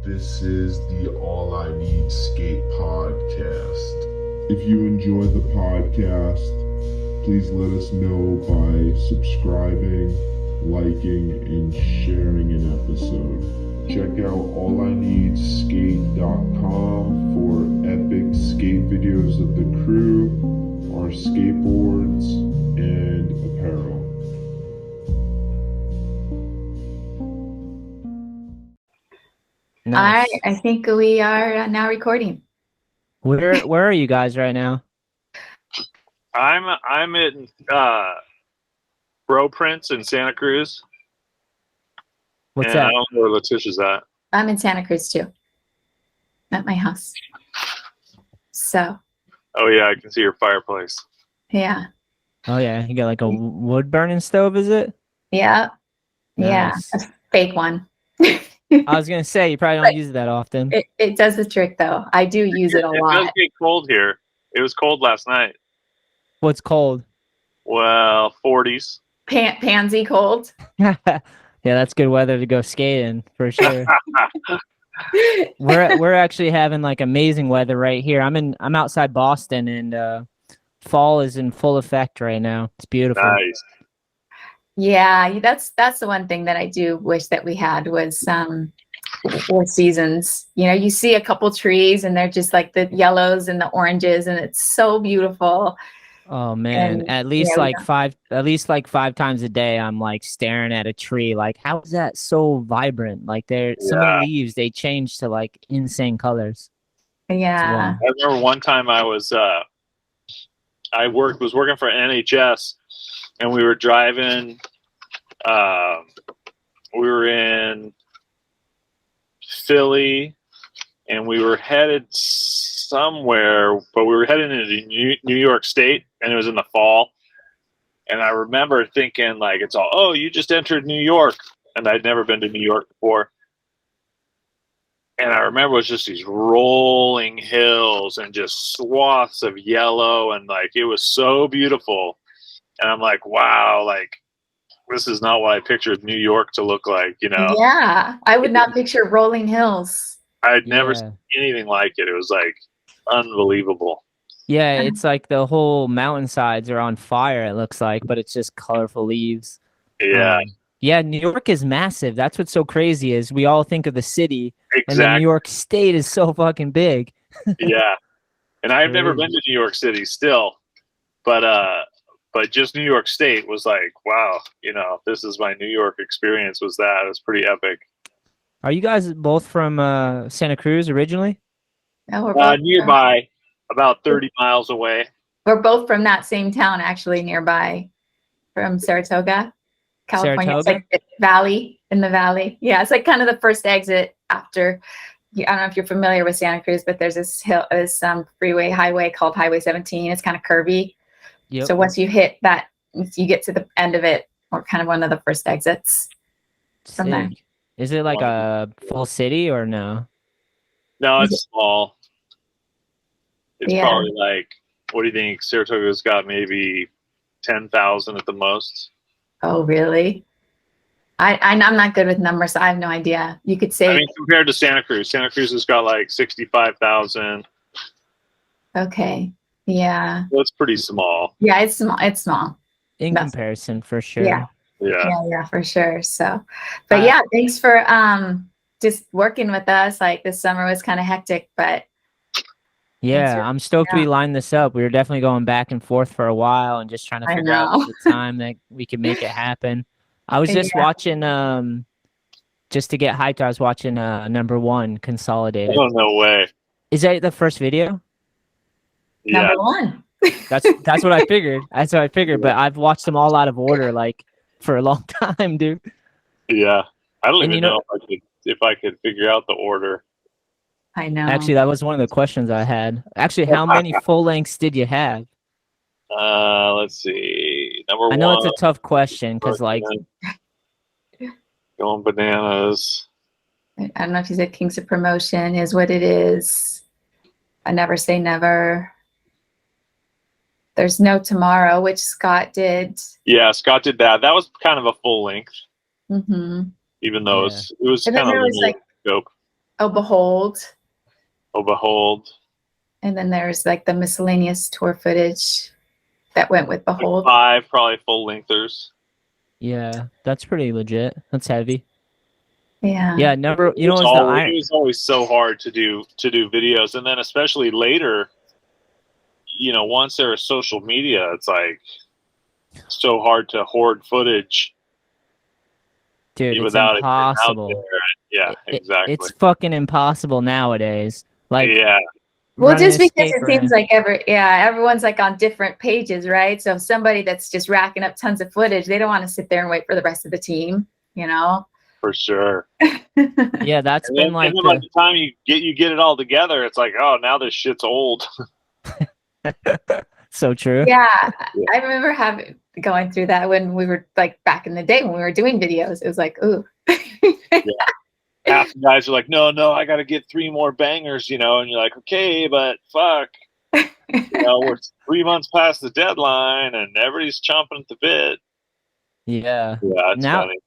This is the All I Need Skate podcast. If you enjoy the podcast, please let us know by subscribing, liking, and sharing an episode. Check out ALLiNEEDSKATE.com for epic skate videos of the crew, our skateboards, and apparel. Nice. All right, I think we are now recording. Where are you guys right now? I'm in Bro Prince in Santa Cruz. What's and that? I don't know where Leticia's at. I'm in Santa Cruz too, at my house. So, Oh yeah, I can see your fireplace. yeah, Oh yeah, you got like a wood burning stove, is it? yeah, yeah, Nice. a fake one. I was gonna say you probably don't use it that often. It does the trick though. I do use it a It does lot. get cold here. It was cold last night. What's cold? Well, 40s. Pansy cold. Yeah, that's good weather to go skating for sure. We're actually having like amazing weather right here. I'm outside Boston and fall is in full effect right now. It's beautiful. Nice. Yeah, that's the one thing that I do wish that we had was 4 seasons. You know, you see a couple trees and they're just like the yellows and the oranges, and it's so beautiful. Oh man, And, at least yeah, like five times a day I'm like staring at a tree like how is that so vibrant? Like some of the leaves they change to like insane colors. Yeah. I remember one time I was working for NHS, and we were driving. We were in Philly, and we were headed somewhere, but we were heading into New York State, and it was in the fall. And I remember thinking, like, it's all, oh, you just entered New York, and I'd never been to New York before. And I remember it was just these rolling hills and just swaths of yellow, and like it was so beautiful. And I'm like, wow, like this is not what I pictured New York to look like, you know? Yeah, I would not picture rolling hills. I'd never seen anything like it. It was like unbelievable. Yeah, it's like the whole mountainsides are on fire, it looks like, but it's just colorful leaves. Yeah. Yeah, New York is massive. That's what's so crazy is we all think of the city, Exactly. and then New York State is so fucking big. Yeah. And I've never been to New York City still, but just New York State was like, wow, you know, this is my New York experience was that. It was pretty epic. Are you guys both from Santa Cruz originally? No, we're both nearby, about 30 miles away. We're both from that same town, actually, nearby, from Saratoga, California. Saratoga? It's like in the valley. Yeah, it's like kind of the first exit after. I don't know if you're familiar with Santa Cruz, but there's this highway called Highway 17. It's kind of curvy. Yep. So once you hit that, you get to the end of it, or kind of one of the first exits from there. Sick. Is it like a full city or no? No, it's small. It's Yeah. probably like, what do you think? Saratoga's got maybe 10,000 at the most. Oh, really? I'm not good with numbers, so I have no idea. You could say. I mean, compared to Santa Cruz has got like 65,000. Okay. Yeah. So it's pretty small. Yeah, it's small. It's small. In That's- comparison, for sure. Yeah. Yeah. Yeah, for sure. So, but yeah, thanks for just working with us. Like this summer was kind of hectic, but Yeah, I'm stoked we lined this up. We were definitely going back and forth for a while and just trying to figure out the time that we could make it happen. I was just watching, just to get hyped, I was watching #1 Consolidated. Oh, no way. Is that the first video? Yeah. #1. That's what I figured. That's what I figured. But I've watched them all out of order, like for a long time, dude. Yeah. I don't even know if I could figure out the order. I know. Actually, that was one of the questions I had. Actually, how many full lengths did you have? Let's see. Number one. I know it's a tough question because, like, going bananas. I don't know if you said Kings of Promotion is what it is. I never say never. There's No Tomorrow, which Scott did. Yeah, Scott did that. That was kind of a full length, Mm-hmm. even though it was And kind then of there was like scope. Oh, Behold. Oh, Behold. And then there's like the miscellaneous tour footage that went with Behold. Like 5 probably full lengthers. Yeah, that's pretty legit. That's heavy. Yeah. Yeah, never. You know, it was always so hard to do videos, and then especially later, once there was social media, it's like so hard to hoard footage. Dude, it's impossible. It yeah, exactly. It's fucking impossible nowadays. Like, yeah. Well, just because it seems like everyone's like on different pages, right? So if somebody that's just racking up tons of footage, they don't want to sit there and wait for the rest of the team, For sure. Yeah, that's been then, like by the time you get it all together, it's like, oh, now this shit's old. So true. Yeah, I remember going through that when we were like back in the day when we were doing videos. It was like, ooh. Yeah. Half the guys are like, no, I got to get 3 more bangers, and you're like, okay, but fuck, we're 3 months past the deadline, and everybody's chomping at the bit. Yeah. Yeah, it's funny.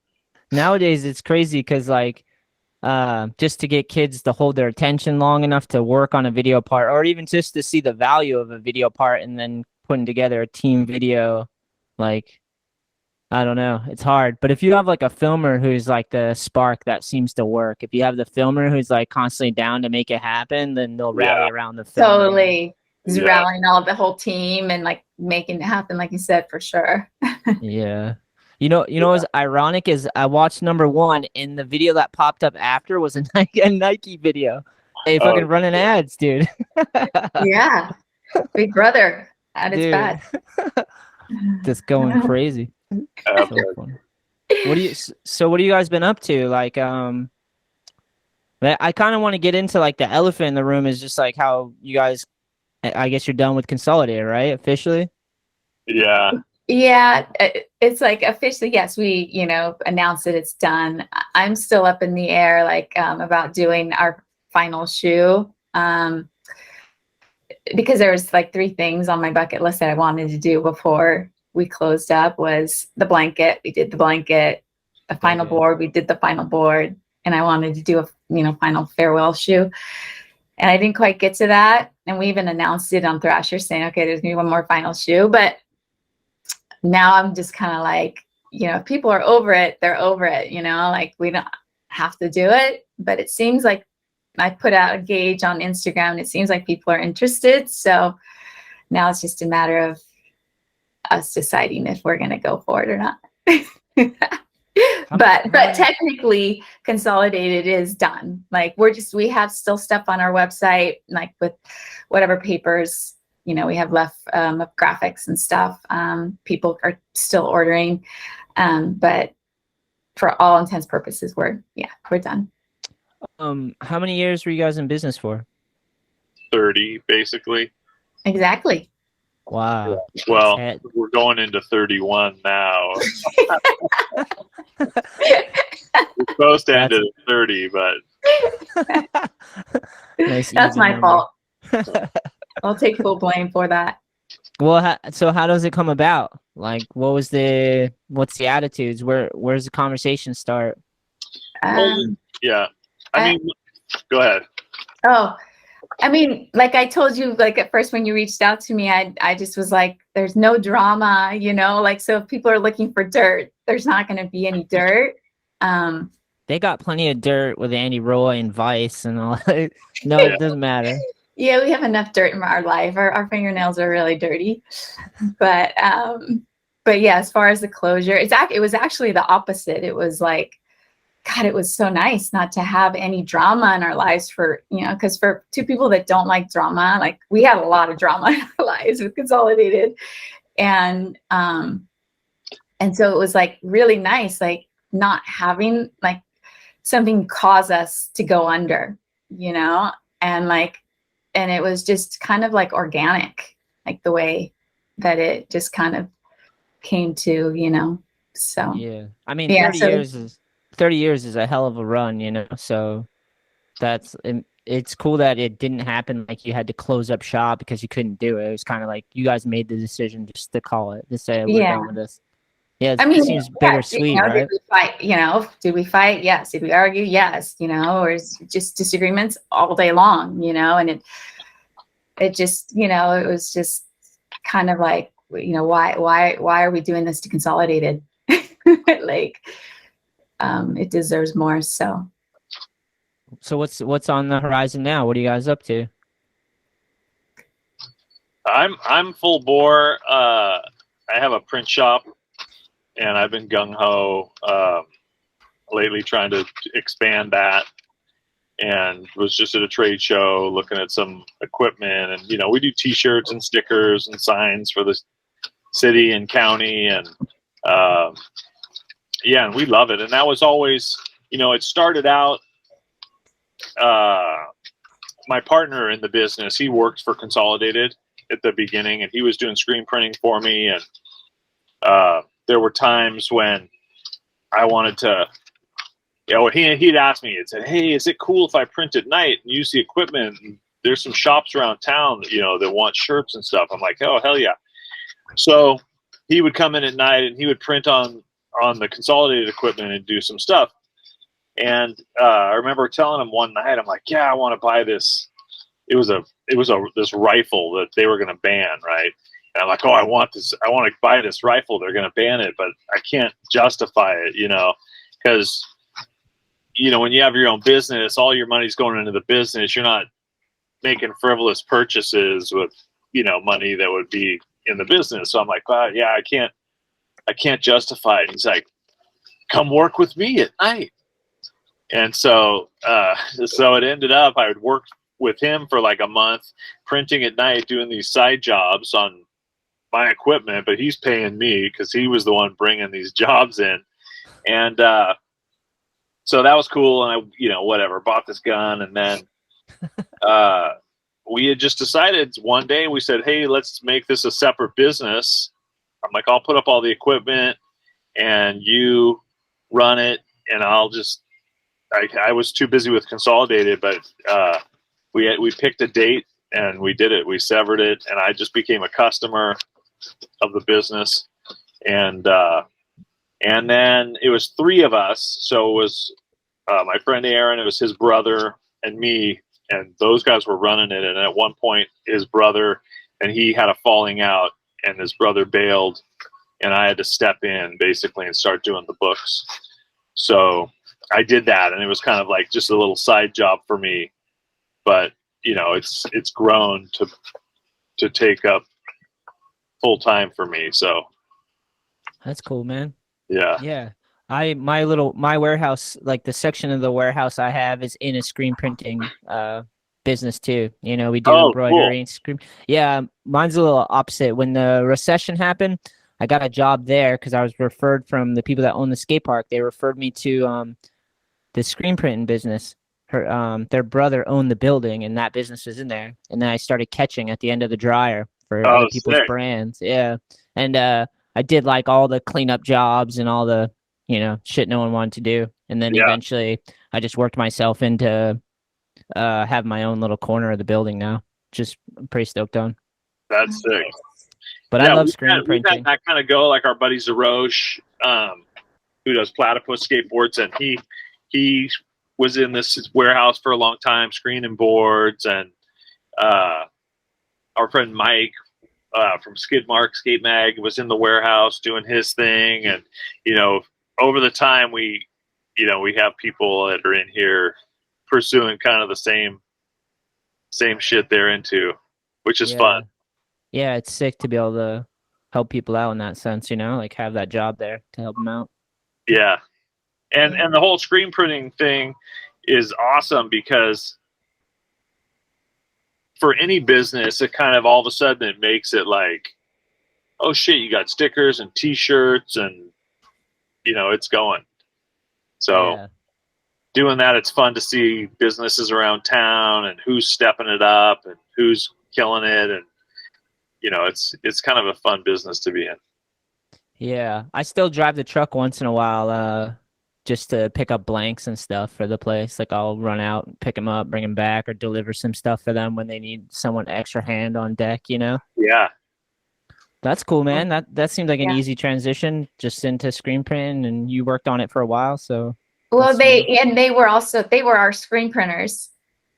Nowadays, it's crazy because like, just to get kids to hold their attention long enough to work on a video part, or even just to see the value of a video part, and then putting together a team video, like. I don't know. It's hard. But if you have like a filmer who's like the spark that seems to work, if you have the filmer who's like constantly down to make it happen, then they'll rally around the film. Totally. He's rallying the whole team and like making it happen, like you said, for sure. Yeah. What's ironic is I watched number 1 and the video that popped up after was a Nike video. Hey, fucking running ads, dude. Yeah. Big brother at its best. Just going crazy. What do you guys been up to? Like, I kind of want to get into like the elephant in the room is just like how you guys, I guess you're done with Consolidated, right? Officially? Yeah. Yeah. It's like officially, yes, we, announced that it's done. I'm still up in the air, like, about doing our final shoe. Because there was like 3 things on my bucket list that I wanted to do before we closed up. Was the blanket. We did the blanket. The final board. We did the final board. And I wanted to do a final farewell shoe. And I didn't quite get to that. And we even announced it on Thrasher saying, okay, there's gonna be one more final shoe. But now I'm just kind of like, if people are over it, they're over it, like we don't have to do it. But it seems like I put out a gauge on Instagram and it seems like people are interested. So now it's just a matter of us deciding if we're going to go for it or not. but technically Consolidated is done. Like we have still stuff on our website, like with whatever papers, we have left of graphics and stuff. People are still ordering. But for all intents purposes, we're done. How many years were you guys in business for? 30, basically. Exactly. Wow. Well, we're going into 31 now. We're supposed to end at 30, but nice, that's my fault. I'll take full blame for that. Well, so how does it come about? Like, what's the attitudes? Where's the conversation start? Yeah. I mean, go ahead. Oh, I mean, like I told you, like at first when you reached out to me, I just was like, there's no drama, like, so if people are looking for dirt, there's not going to be any dirt. They got plenty of dirt with Andy Roy and Vice and all that. No, it doesn't matter. Yeah, we have enough dirt in our life. Our fingernails are really dirty. But yeah, as far as the closure, it was actually the opposite. It was like, God, it was so nice not to have any drama in our lives because for 2 people that don't like drama, like we had a lot of drama in our lives with Consolidated. And so it was like really nice, like not having like something cause us to go under, and it was just kind of like organic, like the way that it just kind of came to, so. Yeah. I mean, 30 years is a hell of a run, so it's cool that it didn't happen like you had to close up shop because you couldn't do it. It was kind of like you guys made the decision just to call it, to say we're done with this. Yeah, I it mean, seems yeah, bittersweet, right? did we fight? Did we fight? Yes. Did we argue? Yes. Or is it just disagreements all day long? And it just, it was just kind of like, why are we doing this to Consolidated? Like, it deserves more. So what's on the horizon now? What are you guys up to? I'm full bore. I have a print shop, and I've been gung ho lately trying to expand that. And was just at a trade show looking at some equipment, and we do T-shirts and stickers and signs for the city and county, and yeah, and we love it. And that was always, it started out. My partner in the business, he worked for Consolidated at the beginning, and he was doing screen printing for me. And there were times when I wanted to, he'd ask me, he'd say, "Hey, is it cool if I print at night and use the equipment? And there's some shops around town that want shirts and stuff." I'm like, "Oh, hell yeah." So he would come in at night and he would print on the Consolidated equipment and do some stuff. And I remember telling him one night, I'm like, "Yeah, I want to buy this." It was this rifle that they were going to ban, right? And I'm like, "Oh, I want this. I want to buy this rifle. They're going to ban it, but I can't justify it, because when you have your own business, all your money's going into the business. You're not making frivolous purchases with money that would be in the business." So I'm like, "Wow, yeah, I can't justify it." He's like, "Come work with me at night." And so it ended up I would work with him for like a month, printing at night, doing these side jobs on my equipment, but he's paying me because he was the one bringing these jobs in. And so that was cool. And I, whatever, bought this gun. And then we had just decided one day, we said, "Hey, let's make this a separate business." I'm like, "I'll put up all the equipment and you run it, and I'll just," I was too busy with Consolidated, but we picked a date and we did it. We severed it, and I just became a customer of the business. And then it was three of us. So it was my friend Aaron, it was his brother and me, and those guys were running it. And at one point, his brother and he had a falling out, and his brother bailed, and I had to step in basically and start doing the books. So I did that, and it was kind of like just a little side job for me. But it's grown to take up full time for me. So That's cool, man. yeah. Yeah. My warehouse, like the section of the warehouse I have is in a screen printing business too. We do embroidery cool. and screen. Yeah, mine's a little opposite. When the recession happened, I got a job there because I was referred from the people that own the skate park. They referred me to the screen printing business. Their brother owned the building, and that business was in there. And then I started catching at the end of the dryer for other people's brands. Yeah, and I did like all the cleanup jobs and all the shit no one wanted to do. And then eventually, I just worked myself into have my own little corner of the building now. Just I'm pretty stoked on. That's sick. But I love screen printing. We've had that kind of go, like our buddy Zeroche, who does platypus skateboards, and he was in this warehouse for a long time, screening boards, and our friend Mike from Skidmark Skate Mag was in the warehouse doing his thing, and over the time we have people that are in here pursuing kind of the same shit they're into, which is fun. Yeah, it's sick to be able to help people out in that sense, like have that job there to help them out. Yeah. And the whole screen printing thing is awesome because for any business, it kind of all of a sudden it makes it like, oh shit, you got stickers and T-shirts and it's going. So doing that, it's fun to see businesses around town and who's stepping it up and who's killing it, and it's kind of a fun business to be in. Yeah, I still drive the truck once in a while, just to pick up blanks and stuff for the place. Like I'll run out and pick them up, bring them back, or deliver some stuff for them when they need someone extra hand on deck. Yeah. That's cool, man. That seemed like an Yeah. easy transition just into screen print, and you worked on it for a while, so. Well, they were our screen printers.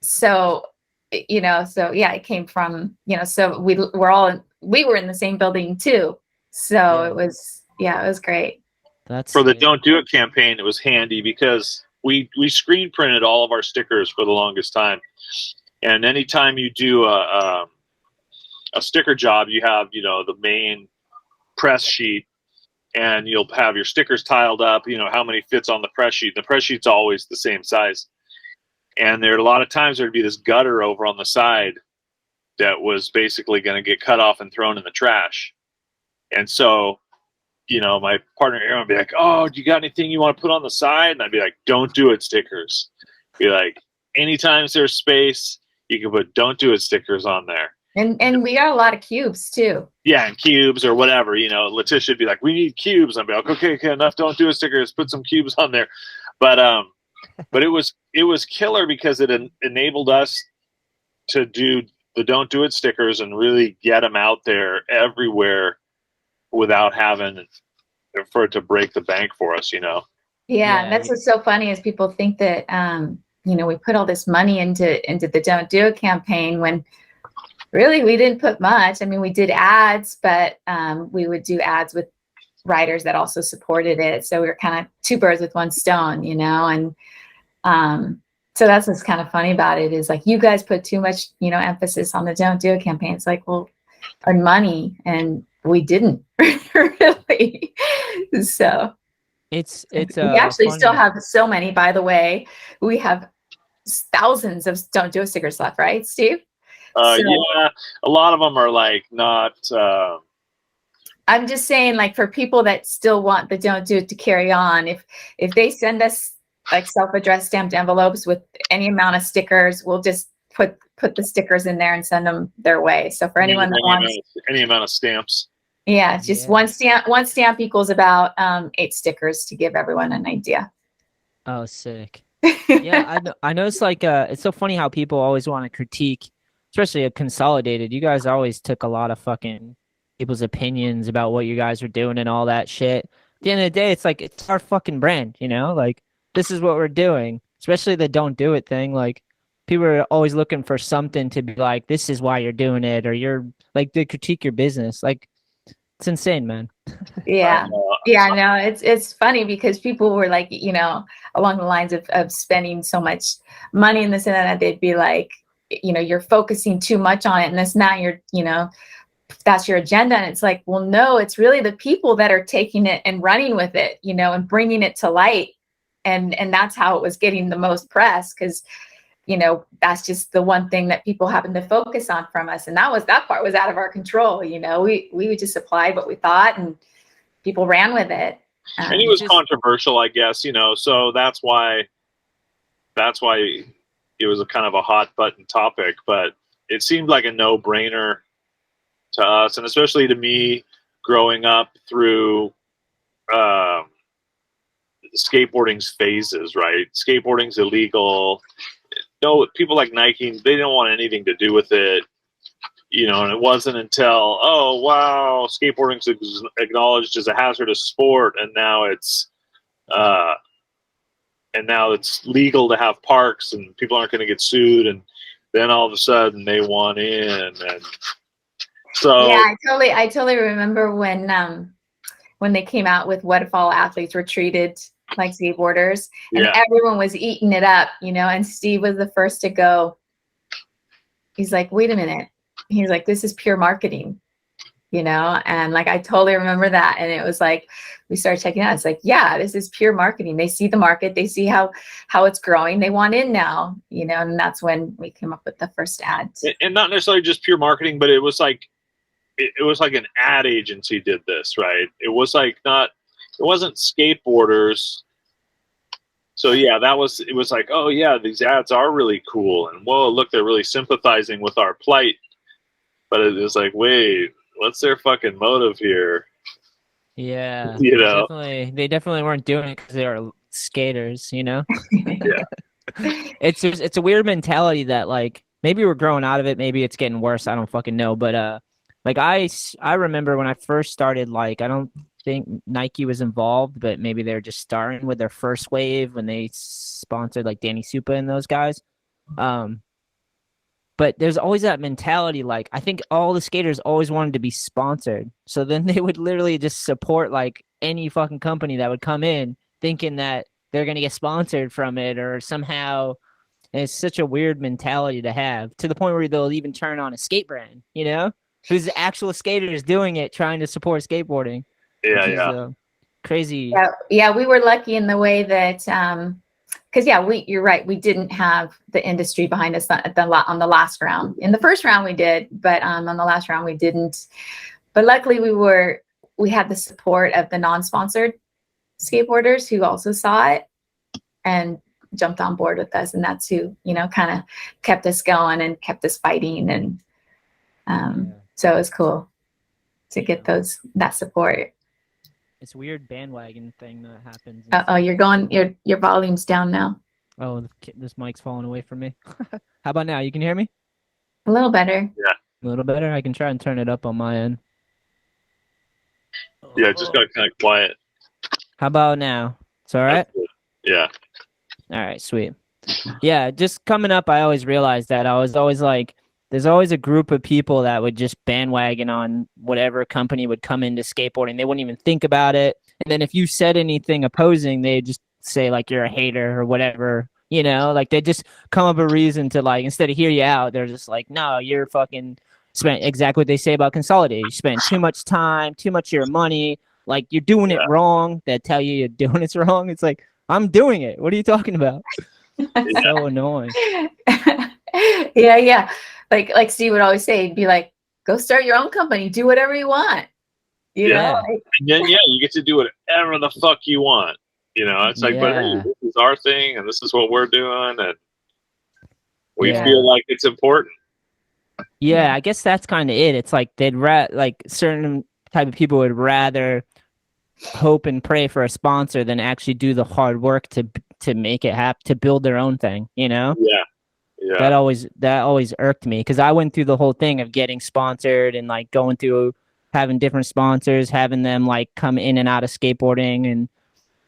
So, so yeah, it came from, so we were in the same building too. So it was great. That's for the Don't Do It campaign. It was handy because we screen printed all of our stickers for the longest time. And anytime you do a sticker job, you have, the main press sheet, and you'll have your stickers tiled up, how many fits on the press sheet. The press sheet's always the same size. And there are a lot of times there'd be this gutter over on the side that was basically going to get cut off and thrown in the trash. And so, my partner Aaron would be like, "Oh, do you got anything you want to put on the side?" And I'd be like, "Don't Do It stickers." Be like, anytime there's space, you can put "Don't Do It" stickers on there. And we got a lot of cubes too. Yeah, and cubes or whatever. Leticia would be like, "We need cubes." I'd be like, "Okay, enough. Don't Do It stickers. Put some cubes on there." But it was killer because it enabled us to do the Don't Do It stickers and really get them out there everywhere without having for it to break the bank for us. Yeah, that's what's so funny is people think that we put all this money into the Don't Do It campaign when really we didn't put much. I mean, we did ads, but we would do ads with writers that also supported it. So we were kind of two birds with one stone, and so that's what's kind of funny about it is like you guys put too much, emphasis on the Don't Do It campaign. It's like, well, our money, and we didn't really. So it's we actually funny. still have so many, by the way. We have thousands of Don't Do It stickers left, right, Steve? Yeah, a lot of them are like not. I'm just saying, like, for people that still want the Don't Do It to carry on, if they send us like self-addressed stamped envelopes with any amount of stickers, we'll just put the stickers in there and send them their way. So for anyone that wants any amount of stamps. Yeah, it's just one stamp equals about 8 stickers to give everyone an idea. Oh, sick. Yeah, I know it's like it's so funny how people always want to critique, especially a Consolidated. You guys always took a lot of fucking people's opinions about what you guys are doing and all that shit. At the end of the day, it's like it's our fucking brand, like this is what we're doing. Especially the Don't Do It thing. Like people are always looking for something to be like, this is why you're doing it, or you're like they critique your business. Like it's insane, man. Yeah. Yeah, no, it's funny because people were like, along the lines of spending so much money in this and that, they'd be like, you're focusing too much on it and that's not your, that's your agenda. And it's like, well, no, it's really the people that are taking it and running with it, and bringing it to light. And that's how it was getting the most press because, that's just the one thing that people happen to focus on from us. And that part was out of our control. We would just apply what we thought and people ran with it. And it was controversial, I guess, so that's why it was a kind of a hot button topic, but it seemed like a no-brainer to us. And especially to me growing up through, skateboarding's phases, right? Skateboarding's illegal. No, people like Nike, they don't want anything to do with it, and it wasn't until, oh, wow, skateboarding's acknowledged as a hazardous sport, and now it's legal to have parks, and people aren't going to get sued, and then all of a sudden they want in, and so yeah, I totally remember when they came out with what if all athletes were treated like skateboarders, and everyone was eating it up, and Steve was the first to go. He's like, wait a minute. He's like, this is pure marketing, and like, I totally remember that. And it was like, we started checking out. It's like, yeah, this is pure marketing. They see the market, they see how it's growing. They want in now, and that's when we came up with the first ads. And not necessarily just pure marketing, but it was like an ad agency did this, right? It wasn't skateboarders. So yeah, it was like, oh yeah, these ads are really cool. And whoa, look, they're really sympathizing with our plight. But it was like, wait, what's their fucking motive here? Yeah. They definitely weren't doing it because they were skaters, Yeah. It's a weird mentality that like, maybe we're growing out of it. Maybe it's getting worse. I don't fucking know. But Like I remember when I first started, like I don't think Nike was involved, but maybe they're just starting with their first wave when they sponsored like Danny Supa and those guys. But there's always that mentality, like I think all the skaters always wanted to be sponsored. So then they would literally just support like any fucking company that would come in thinking that they're gonna get sponsored from it or somehow. And it's such a weird mentality to have, to the point where they'll even turn on a skate brand, you know? Who's the actual skaters doing it, trying to support skateboarding. Yeah, which yeah. is, crazy. Yeah, we were lucky in the way that because you're right, we didn't have the industry behind us on the last round. In the first round we did, but on the last round we didn't. But luckily we had the support of the non-sponsored skateboarders who also saw it and jumped on board with us, and that's who, you know, kind of kept us going and kept us fighting. And so it was cool to get that support. It's a weird bandwagon thing that happens. Oh, your volume's down now. Oh, this mic's falling away from me. How about now? You can hear me? A little better. Yeah. A little better? I can try and turn it up on my end. Yeah, it just got kind of quiet. How about now? It's all right? Yeah. All right, sweet. Yeah, just coming up, I always realized that I was always like, there's always a group of people that would just bandwagon on whatever company would come into skateboarding. They wouldn't even think about it. And then if you said anything opposing, they'd just say like you're a hater or whatever, you know, like they just come up a reason to like, instead of hear you out, they're just like, no, you're fucking spent exactly what they say about Consolidated. You spend too much time, too much of your money, like you're doing it wrong. They tell you you're doing it wrong. It's like, I'm doing it. What are you talking about? It's so annoying. Yeah. Like Steve would always say, he'd be like, go start your own company, do whatever you want. You know? And then you get to do whatever the fuck you want. You know, it's like, but hey, this is our thing and this is what we're doing, and we feel like it's important. Yeah, I guess that's kind of it. It's like they'd like certain type of people would rather hope and pray for a sponsor than actually do the hard work to make it happen, to build their own thing, you know? Yeah. That always irked me, because I went through the whole thing of getting sponsored and like going through having different sponsors, having them like come in and out of skateboarding. And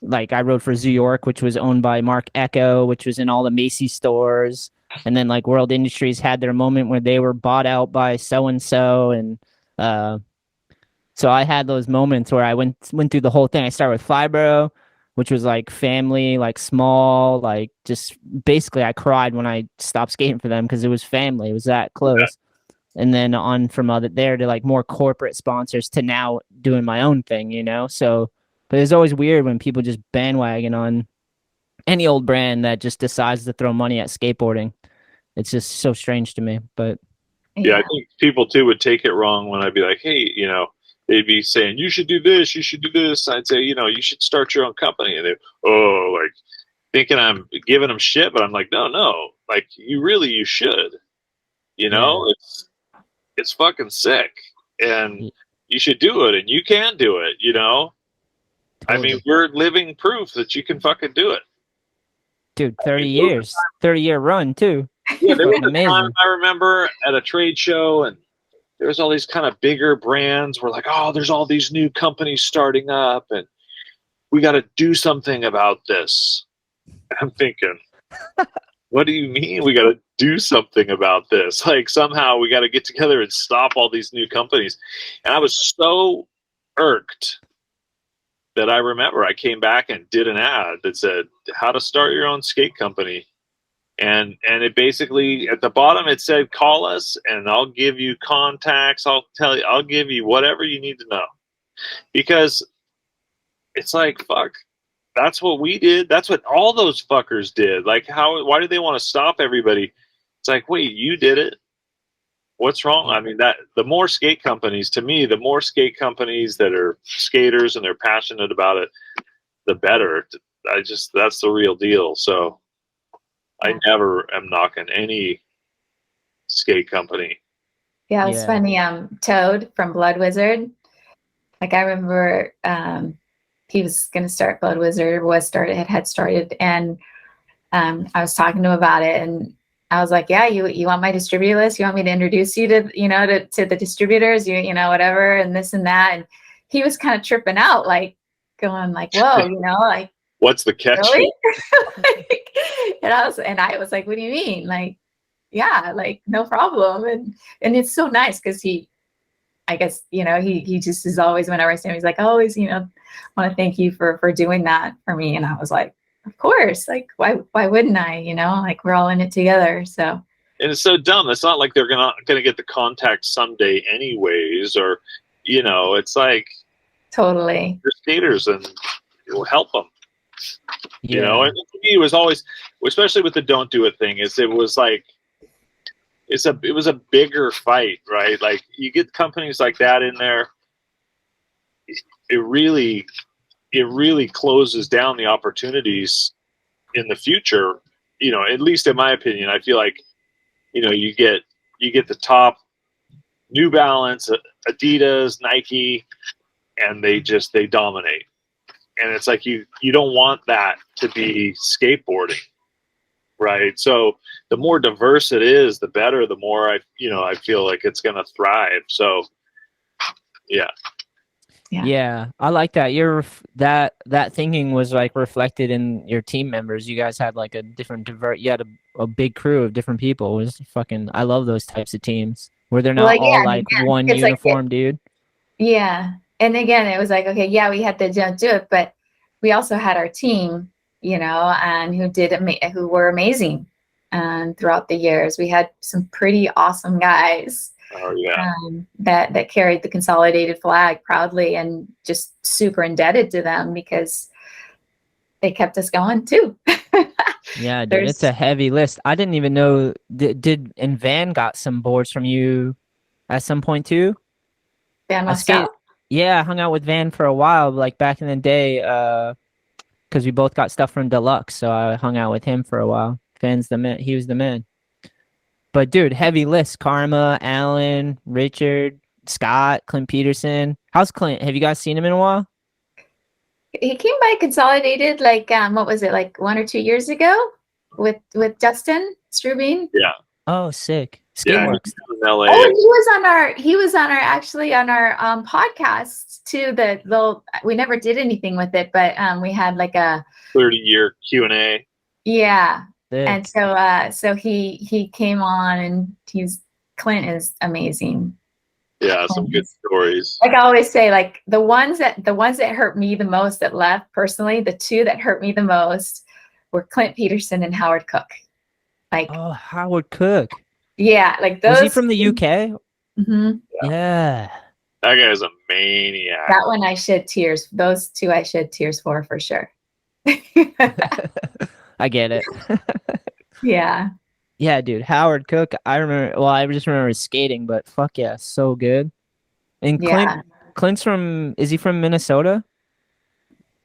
like I rode for Zoo York, which was owned by Mark Echo, which was in all the Macy's stores. And then like World Industries had their moment where they were bought out by so-and-so. And so I had those moments where I went through the whole thing. I started with Fibro, which was like family, like small, like just basically I cried when I stopped skating for them because it was family. It was that close. Yeah. And then on from there to like more corporate sponsors to now doing my own thing, you know? So, but it's always weird when people just bandwagon on any old brand that just decides to throw money at skateboarding. It's just so strange to me, but. Yeah, I think people too would take it wrong when I'd be like, hey, you know, they'd be saying, you should do this, you should do this. I'd say, you know, you should start your own company. And they, like thinking I'm giving them shit, but I'm like, no, like you should, you know, it's fucking sick and you should do it and you can do it, you know? Totally. I mean, we're living proof that you can fucking do it. Dude, 30-year run too. Yeah, there was a time I remember at a trade show and there was all these kind of bigger brands were like, oh, there's all these new companies starting up and we got to do something about this. I'm thinking, what do you mean we got to do something about this? Like somehow we got to get together and stop all these new companies. And I was so irked that I remember I came back and did an ad that said how to start your own skate company. And it basically at the bottom it said, call us and I'll give you contacts. I'll give you whatever you need to know, because it's like, fuck, that's what we did. That's what all those fuckers did. Like why do they want to stop everybody? It's like, wait, you did it. What's wrong? I mean, that the more skate companies that are skaters and they're passionate about it, the better. That's the real deal. So I never am knocking any skate company. Yeah, it's funny. Toad from Blood Wizard. Like I remember he was going to start Blood Wizard, had started, and I was talking to him about it, and I was like, yeah, you want my distributor list? You want me to introduce you to, to the distributors, whatever, and this and that. And he was kind of tripping out, like going like, whoa, like, what's the catch? Really? and I was like, what do you mean? Like, yeah, like no problem. And it's so nice because I guess, he just is always, whenever I see him, he's like, always, want to thank you for doing that for me. And I was like, of course, like, why wouldn't I, like we're all in it together. So. And it's so dumb. It's not like they're gonna get the contact someday anyways, or, it's like. Totally. They're skaters and it will help them. Yeah. And to me, it was always, especially with the don't do it thing, it was like, it was a bigger fight, right? Like you get companies like that in there, it really closes down the opportunities in the future. At least in my opinion, I feel like, you get the top New Balance, Adidas, Nike, and they dominate. And it's like you don't want that to be skateboarding. Right. So the more diverse it is, the better, the more I feel like it's going to thrive. So, yeah. Yeah. I like that. That thinking was like reflected in your team members. You guys had like a different you had a big crew of different people. It was fucking, I love those types of teams where they're not all like one uniform, dude. Yeah. And again, it was like, okay, yeah, we had to don't do it, but we also had our team, and who were amazing. And throughout the years, we had some pretty awesome guys. Oh yeah. That carried the Consolidated flag proudly, and just super indebted to them because they kept us going too. Yeah, dude, it's a heavy list. I didn't even know. And Van got some boards from you at some point too? Van Moscow? Yeah, I hung out with Van for a while, like back in the day, because we both got stuff from Deluxe, so I hung out with him for a while. Van's the man. He was the man. But dude, heavy list. Karma, Alan, Richard, Scott, Clint Peterson. How's Clint? Have you guys seen him in a while? He came by Consolidated like what was it, like 1 or 2 years ago with Justin Strubing? Yeah. Oh, sick. Skateboards. Yeah, in LA. Oh, he was on our podcast too. We never did anything with it, but we had like a 30-year Q&A. Yeah. Sick. And so he came on, and Clint is amazing. Yeah, some good stories. Like I always say, like the ones that hurt me the most that left personally, the two that hurt me the most were Clint Peterson and Howard Cook. Like, oh, Howard Cook. Yeah, like those. Was he from the UK? Mm-hmm. Yeah. That guy's a maniac. That one I shed tears. Those two I shed tears for sure. I get it. Yeah. Yeah, dude. Howard Cook. I remember. Well, I just remember skating, but fuck yeah, so good. And Clint's from. Is he from Minnesota?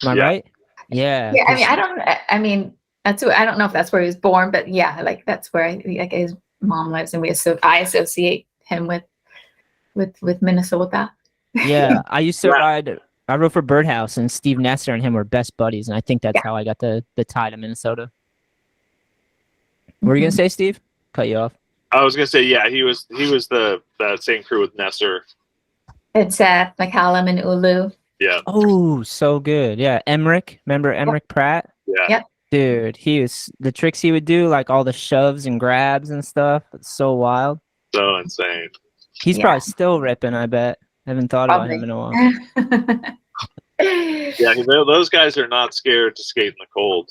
Am I right? Yeah. Yeah. I mean, that's who. I don't know if that's where he was born, but yeah, like that's where his mom lives, and I associate him with Minnesota. Yeah, I used to ride. I rode for Birdhouse, and Steve Nestor and him were best buddies, and I think that's how I got the tie to Minnesota. What were you gonna say, Steve? Cut you off. I was gonna say, yeah, he was the same crew with Nestor. It's McCallum and Ulu. Yeah. Oh, so good. Yeah, Emmerich. Remember Emmerich Pratt? Yeah. Yep. Dude, the tricks he would do, like all the shoves and grabs and stuff. It's so wild. So insane. He's probably still ripping, I bet. I haven't thought about him in a while. Yeah, those guys are not scared to skate in the cold.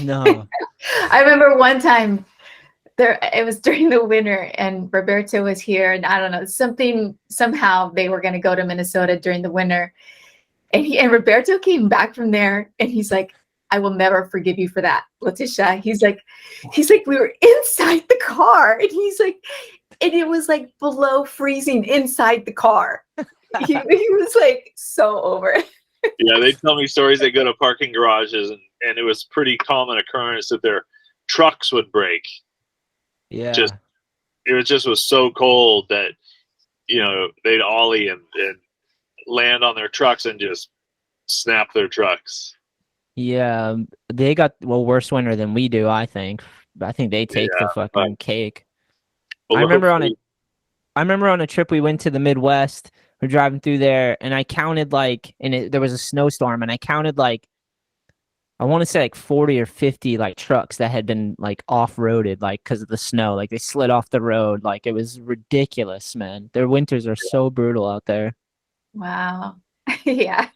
No. I remember one time it was during the winter, and Roberto was here, and I don't know, somehow they were going to go to Minnesota during the winter, and Roberto came back from there, and he's like, I will never forgive you for that, Leticia. He's like, we were inside the car, and he's like, and it was like below freezing inside the car. He was like so over it. Yeah, they tell me stories. They go to parking garages, and it was pretty common occurrence that their trucks would break. Yeah. It was so cold that, they'd ollie and land on their trucks and just snap their trucks. Yeah, they got worse winter than we do, I think. I think they take the fucking cake. Well, I remember on a trip we went to the Midwest. We're driving through there, and I counted like, there was a snowstorm, and I counted like, I want to say like 40 or 50 like trucks that had been like off-roaded, like because of the snow. Like they slid off the road. Like it was ridiculous, man. Their winters are so brutal out there. Wow. Yeah.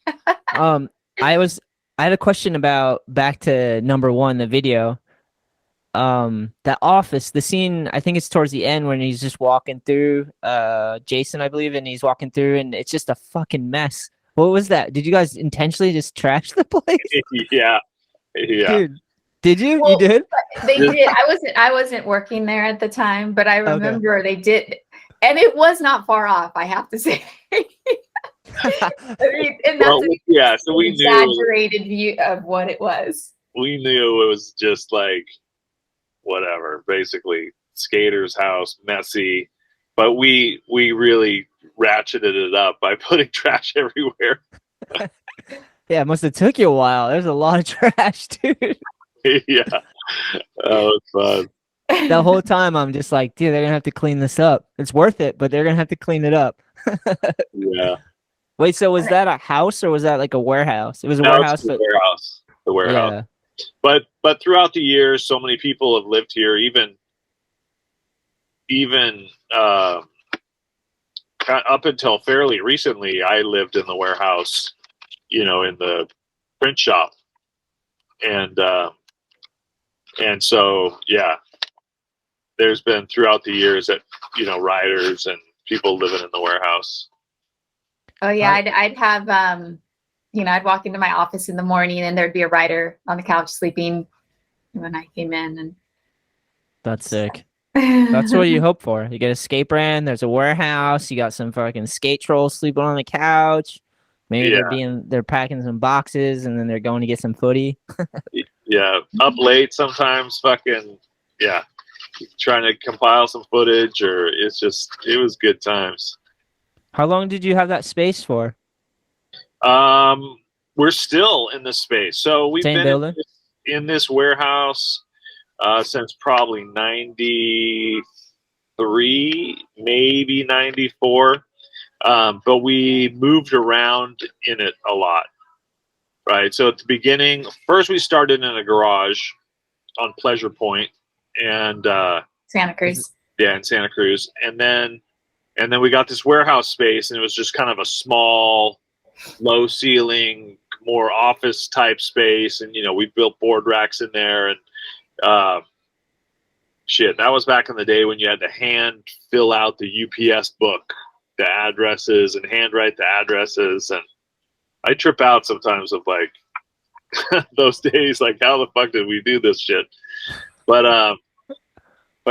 Um, I had a question about back to number one, the video. That office, the scene, I think it's towards the end when he's just walking through, Jason, I believe, and he's walking through and it's just a fucking mess. What was that? Did you guys intentionally just trash the place? Yeah. Dude, did you? Well, you did? They did. I wasn't working there at the time, but I remember they did, and it was not far off, I have to say. I mean, and that's so we exaggerated view of what it was. We knew it was just like whatever, basically skater's house, messy, but we really ratcheted it up by putting trash everywhere. Yeah, it must have took you a while. There's a lot of trash, dude. Yeah, that was fun. The whole time I'm just like, dude, they're gonna have to clean this up. It's worth it, but they're gonna have to clean it up. Yeah. Wait, so was that a house or was that like a warehouse? It was a warehouse. The warehouse. Yeah. But throughout the years, so many people have lived here. Even up until fairly recently, I lived in the warehouse, in the print shop, and so yeah, there's been throughout the years that riders and people living in the warehouse. Oh yeah, I'd have I'd walk into my office in the morning and there'd be a rider on the couch sleeping when I came in, and that's sick. That's what you hope for. You get a skate brand, there's a warehouse, you got some fucking skate trolls sleeping on the couch. Maybe they're packing some boxes and then they're going to get some footy. Yeah, up late sometimes, fucking trying to compile some footage, or it was good times. How long did you have that space for? We're still in this space. So we've been in this warehouse since probably 93, maybe 94. But we moved around in it a lot. Right. So at the beginning, first we started in a garage on Pleasure Point and Santa Cruz. Yeah, in Santa Cruz. And then we got this warehouse space, and it was just kind of a small, low ceiling, more office type space. And, we built board racks in there. And that was back in the day when you had to hand fill out the UPS book, the addresses, and handwrite the addresses. And I trip out sometimes of like those days, like how the fuck did we do this shit? But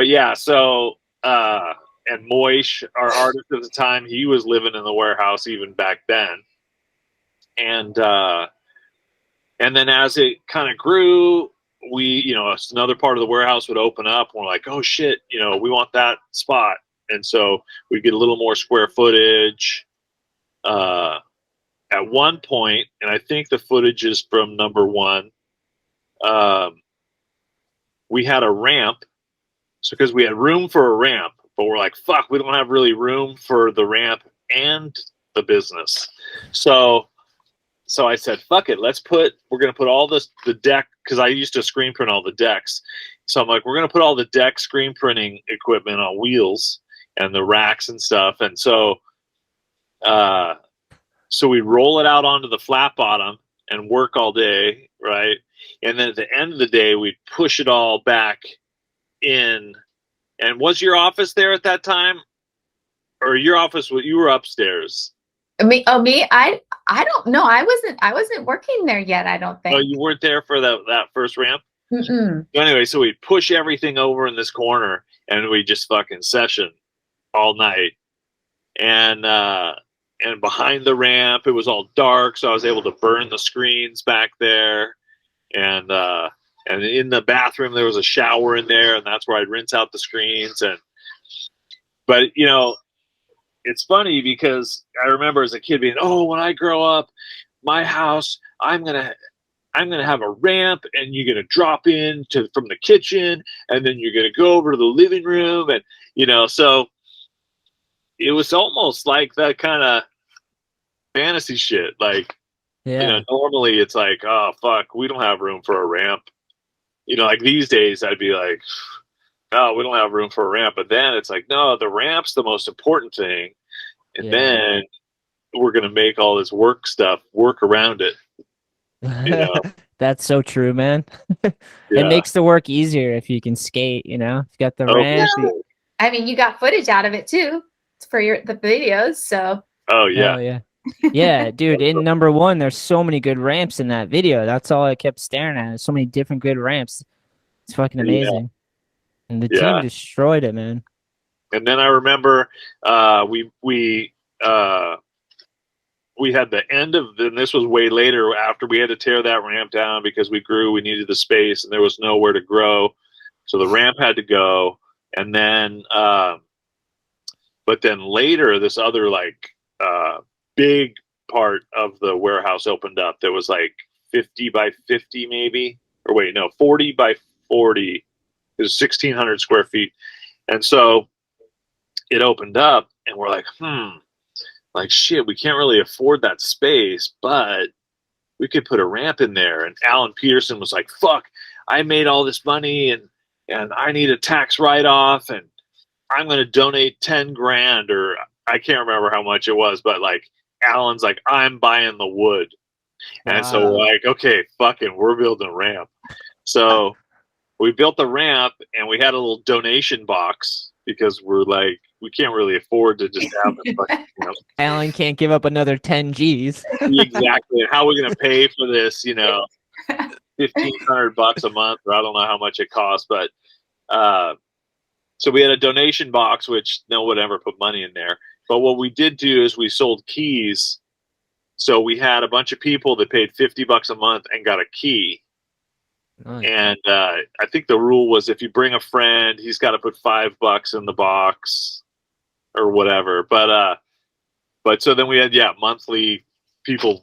yeah, so, and Moish, our artist at the time, he was living in the warehouse even back then. And then as it kind of grew, we, another part of the warehouse would open up. And we're like, oh shit, we want that spot. And so we get a little more square footage. At one point, and I think the footage is from number one, we had a ramp. So because we had room for a ramp, but we're like, fuck, we don't have really room for the ramp and the business. So I said, fuck it, we're going to put all the deck, because I used to screen print all the decks. So I'm like, we're going to put all the deck screen printing equipment on wheels and the racks and stuff. And so we roll it out onto the flat bottom and work all day, right? And then at the end of the day, we'd push it all back in. And was your office there at that time? Or your office, you were upstairs? Me? I don't know. I wasn't working there yet, I don't think. Oh, you weren't there for that first ramp? Mm-mm. So anyway, so we push everything over in this corner and we just fucking session all night. And behind the ramp, it was all dark, so I was able to burn the screens back there. And in the bathroom, there was a shower in there, and that's where I'd rinse out the screens. But it's funny because I remember as a kid being, oh, when I grow up, my house, I'm gonna I'm going to have a ramp, and you're going to drop in from the kitchen, and then you're going to go over to the living room. And, so it was almost like that kind of fantasy shit. Like, normally it's like, oh, fuck, we don't have room for a ramp. Like these days I'd be like, oh, we don't have room for a ramp. But then it's like, no, the ramp's the most important thing. And then we're going to make all this work around it. That's so true, man. It makes the work easier if you can skate, if you got the ramp. I mean, you got footage out of it too for the videos, so. Oh yeah. Oh, yeah. Yeah, dude, in number one, there's so many good ramps in that video. That's all I kept staring at. So many different good ramps. It's fucking amazing. And the team destroyed it, man. And then I remember we had the end of, and this was way later after we had to tear that ramp down because we grew, we needed the space, and there was nowhere to grow. So the ramp had to go. And then, but then later, this other big part of the warehouse opened up that was like 50 by 50 maybe, or wait, no, 40 by 40. It was 1,600 square feet. And so it opened up, and we're like, like, shit, we can't really afford that space, but we could put a ramp in there. And Alan Peterson was like, fuck, I made all this money, and I need a tax write-off, and I'm going to donate 10 grand, or I can't remember how much it was, but like, Alan's like, I'm buying the wood. And so we're like, okay, fucking, we're building a ramp. So we built the ramp, and we had a little donation box because we're like, we can't really afford to just have it. Alan can't give up another 10 G's. Exactly. And how are we going to pay for this, $1,500 a month, or I don't know how much it costs, but so we had a donation box, which no one ever put money in there. But what we did do is we sold keys. So we had a bunch of people that paid $50 a month and got a key. Nice. And I think the rule was if you bring a friend, he's got to put $5 in the box or whatever. But so then we had monthly people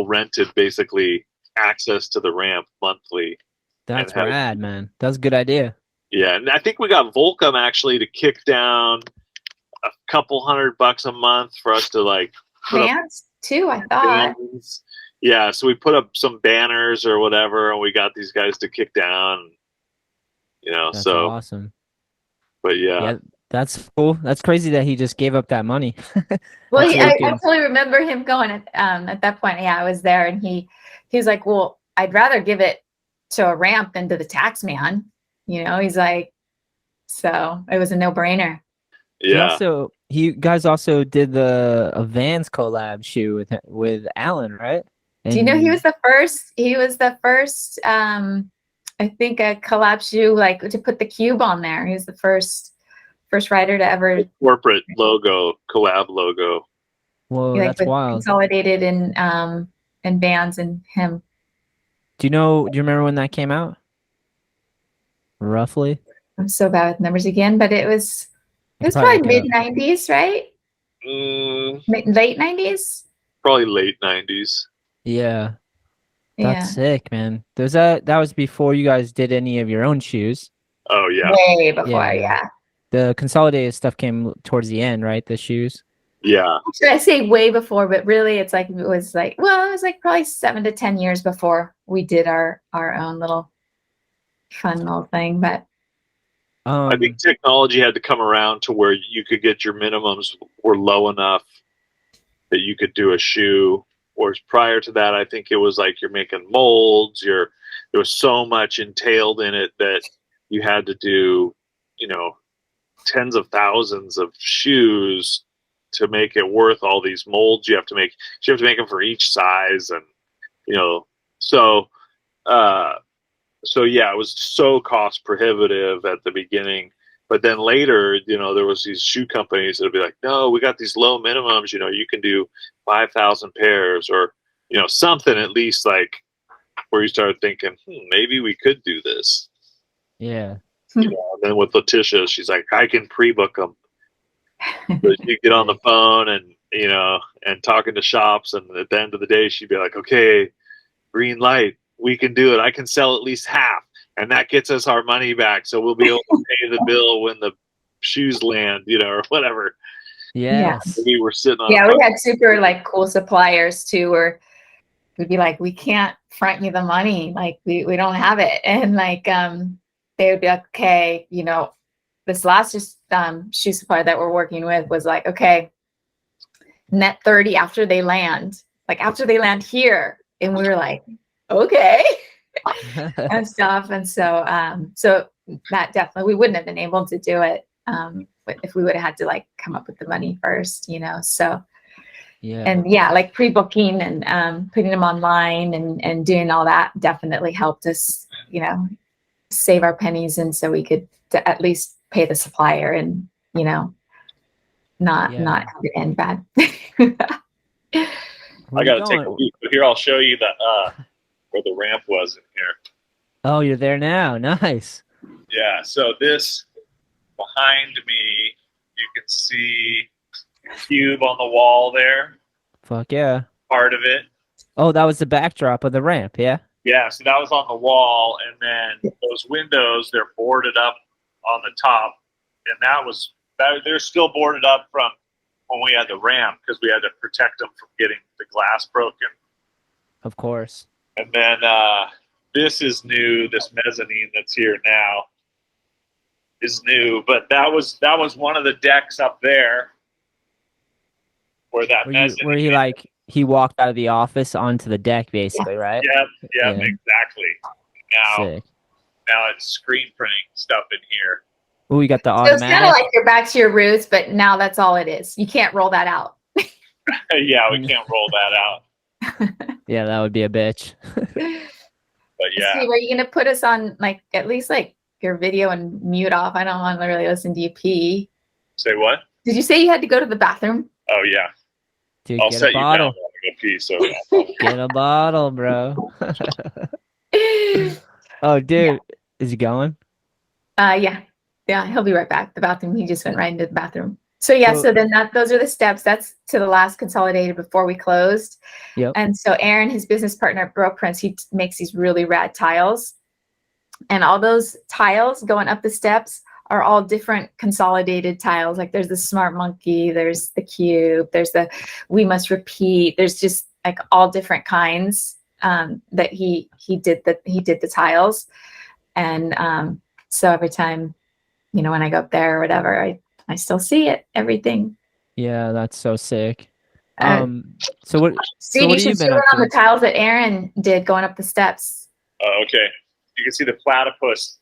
rented basically access to the ramp monthly. That's rad, man. That's a good idea. Yeah, and I think we got Volcom actually to kick down a couple $100 a month for us to like Vans too, I thought. Vans. Yeah, so we put up some banners or whatever, and we got these guys to kick down. That's so awesome. But yeah, that's cool. That's crazy that he just gave up that money. Well, I totally remember him going at that point. Yeah, I was there, and he was like, "Well, I'd rather give it to a ramp than to the tax man." He's like, so it was a no-brainer. Yeah. You guys also did the Vans collab shoe with Alan, right? And do you know he was the first? He was the first. I think a collab shoe like to put the cube on there. He was the first rider to ever corporate logo, collab logo. Whoa, that's wild. Consolidated and Vans and him. Do you remember when that came out? Roughly. I'm so bad with numbers again, but it was probably mid-90s, right? Late 90s? Probably late 90s. Yeah. That's sick, man. That was before you guys did any of your own shoes. Oh, yeah. Way before, yeah. The Consolidated stuff came towards the end, right? The shoes? Yeah. Should I say way before, but really it was probably 7 to 10 years before we did our own little fun little thing. But I think technology had to come around to where you could get your minimums were low enough that you could do a shoe. Whereas prior to that, I think it was like you're making molds. There was so much entailed in it that you had to do, tens of thousands of shoes to make it worth all these molds you have to make. You have to make them for each size, and so yeah, it was so cost prohibitive at the beginning. But then later, there was these shoe companies that'd be like, no, we got these low minimums. You can do 5,000 pairs, or something at least, like where you started thinking, maybe we could do this. Yeah. And then with Leticia, she's like, I can pre-book them. But you get on the phone and talking to shops, and at the end of the day, she'd be like, okay, green light, we can do it. I can sell at least half, and that gets us our money back. So we'll be able to pay the bill when the shoes land, or whatever. Yes. We were sitting on. Yeah, we had super like cool suppliers too, where we'd be like, we can't front you the money, like we don't have it, and like they would be like, okay, this last shoe supplier that we're working with was like, okay, net 30 after they land here, and we were like, okay. And stuff, and so that definitely, we wouldn't have been able to do it if we would have had to like come up with the money first, so yeah. And like pre-booking and putting them online and doing all that definitely helped us, save our pennies, and so we could at least pay the supplier and not have it end bad. I gotta take a peek, but here I'll show you where the ramp was in here. Oh, you're there now. Nice. Yeah, so this behind me, you can see cube on the wall there. Fuck yeah. Part of it. Oh, that was the backdrop of the ramp, yeah? Yeah, so that was on the wall, and then those windows, they're boarded up on the top, and they're still boarded up from when we had the ramp, because we had to protect them from getting the glass broken. Of course. And then this is new. This mezzanine that's here now is new, but that was one of the decks up there where that mezzanine. Where he walked out of the office onto the deck, basically, right? Yeah, exactly. Sick. Now it's screen printing stuff in here. Oh, you got the automatic. So it's kind of like you're back to your roots, but now that's all it is. You can't roll that out. Yeah, we can't roll that out. Yeah, that would be a bitch. But yeah. Steve, are you gonna put us on at least your video and mute off? I don't want to really listen to you pee. Say what? Did you say you had to go to the bathroom? Oh yeah. Dude, I'll set you down when I go pee. So get a bottle, bro. Oh, dude, is he going? Yeah, he'll be right back. The bathroom. He just went right into the bathroom. So yeah, so then those are the steps. That's to the last Consolidated before we closed. Yep. And so Aaron, his business partner at Bro Prints, he makes these really rad tiles, and all those tiles going up the steps are all different Consolidated tiles. Like there's the Smart Monkey, there's the Cube, there's the We Must Repeat. There's just like all different kinds that he did the tiles, and so every time, when I go up there or whatever, I still see it, everything. Yeah, that's so sick. So what? Steve, you should see on the tiles that Aaron did going up the steps. Oh, okay. You can see the platypus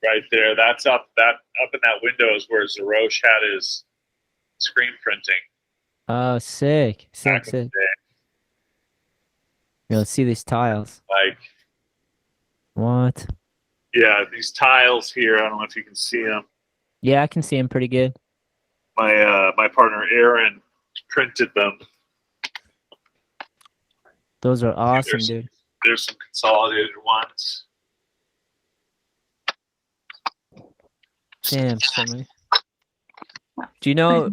right there. That's up in that window is where Zerosh had his screen printing. Oh, sick. Yeah, let's see these tiles. What? Yeah, these tiles here. I don't know if you can see them. Yeah, I can see them pretty good. My partner Aaron printed them. Those are awesome, dude. There's some Consolidated ones. Damn, somebody. Do you know?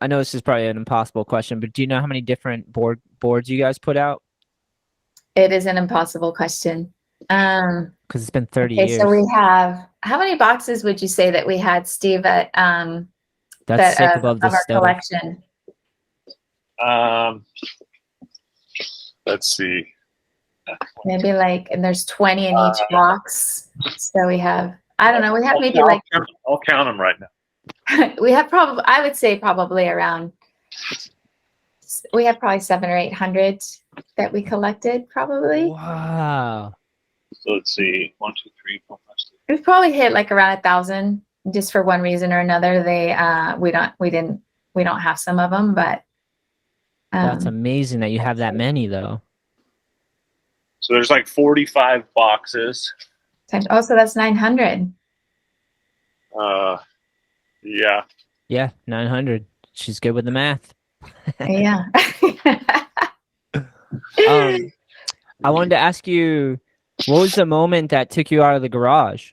I know this is probably an impossible question, but do you know how many different boards you guys put out? It is an impossible question. Because it's been 30 years. So we have, how many boxes would you say that we had, Steve, at that's sick above of our collection? Let's see. Maybe and there's 20 in each box. So we have, I don't know, we have maybe I'll count them right now. We have I would say probably around, we have probably 700 or 800 that we collected, probably. Wow. So let's see, 1, 2, 3, 4, 5, 6. We've probably hit around 1,000, just for one reason or another. We don't have some of them, but that's amazing that you have that many, though. So there's 45 boxes. Oh, so that's 900. Yeah. Yeah, 900. She's good with the math. Yeah. I wanted to ask you, what was the moment that took you out of the garage,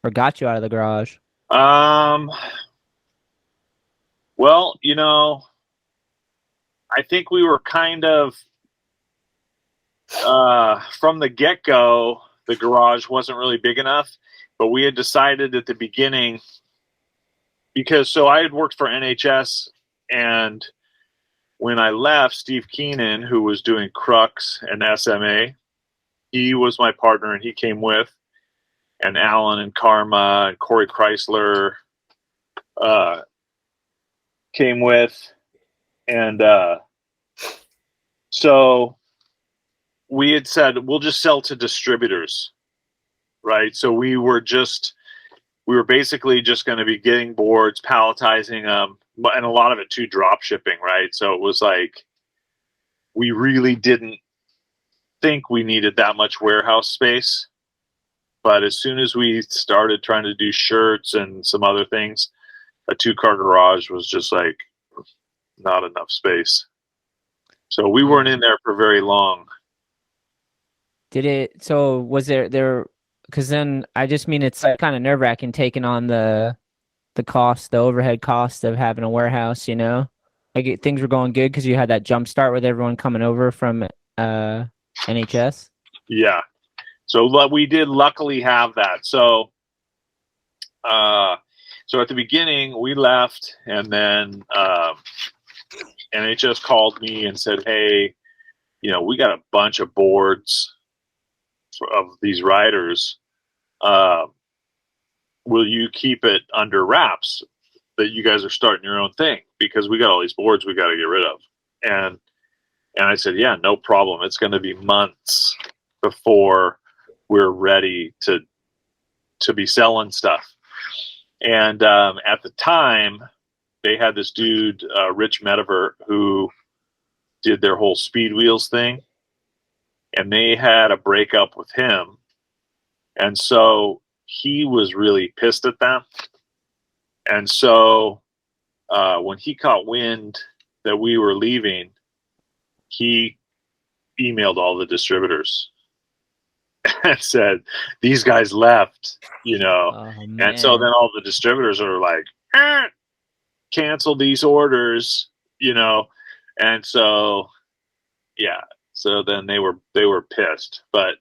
or got you out of the garage? Well, I think we were kind of from the get-go, the garage wasn't really big enough, but we had decided at the beginning, because so I had worked for NHS, and when I left, Steve Keenan, who was doing Crux and SMA, he was my partner, and he came with, and Alan and Karma and Corey Chrysler came with, and so we had said we'll just sell to distributors, right? So we were basically just going to be getting boards, palletizing them, and a lot of it too drop shipping, right? So it was like we really didn't think we needed that much warehouse space. But as soon as we started trying to do shirts and some other things, a 2-car garage was just like not enough space. So we weren't in there for very long. So was there, because then I just mean it's like kind of nerve wracking taking on the overhead cost of having a warehouse, you know? Like things were going good because you had that jump start with everyone coming over from NHS. Yeah. So we did luckily have that. So so at the beginning we left, and then NHS called me and said, hey, you know, we got a bunch of boards of these riders. Will you keep it under wraps that you guys are starting your own thing? Because we got all these boards we got to get rid of. And I said, yeah, no problem. It's going to be months before we're ready to be selling stuff. And at the time, they had this dude, Rich Medivert, who did their whole Speed Wheels thing. And they had a breakup with him. And so he was really pissed at them. And so when he caught wind that we were leaving, he emailed all the distributors and said, these guys left, you know. Oh, and so then all the distributors are like, cancel these orders, you know. And so, yeah. So then they were pissed, but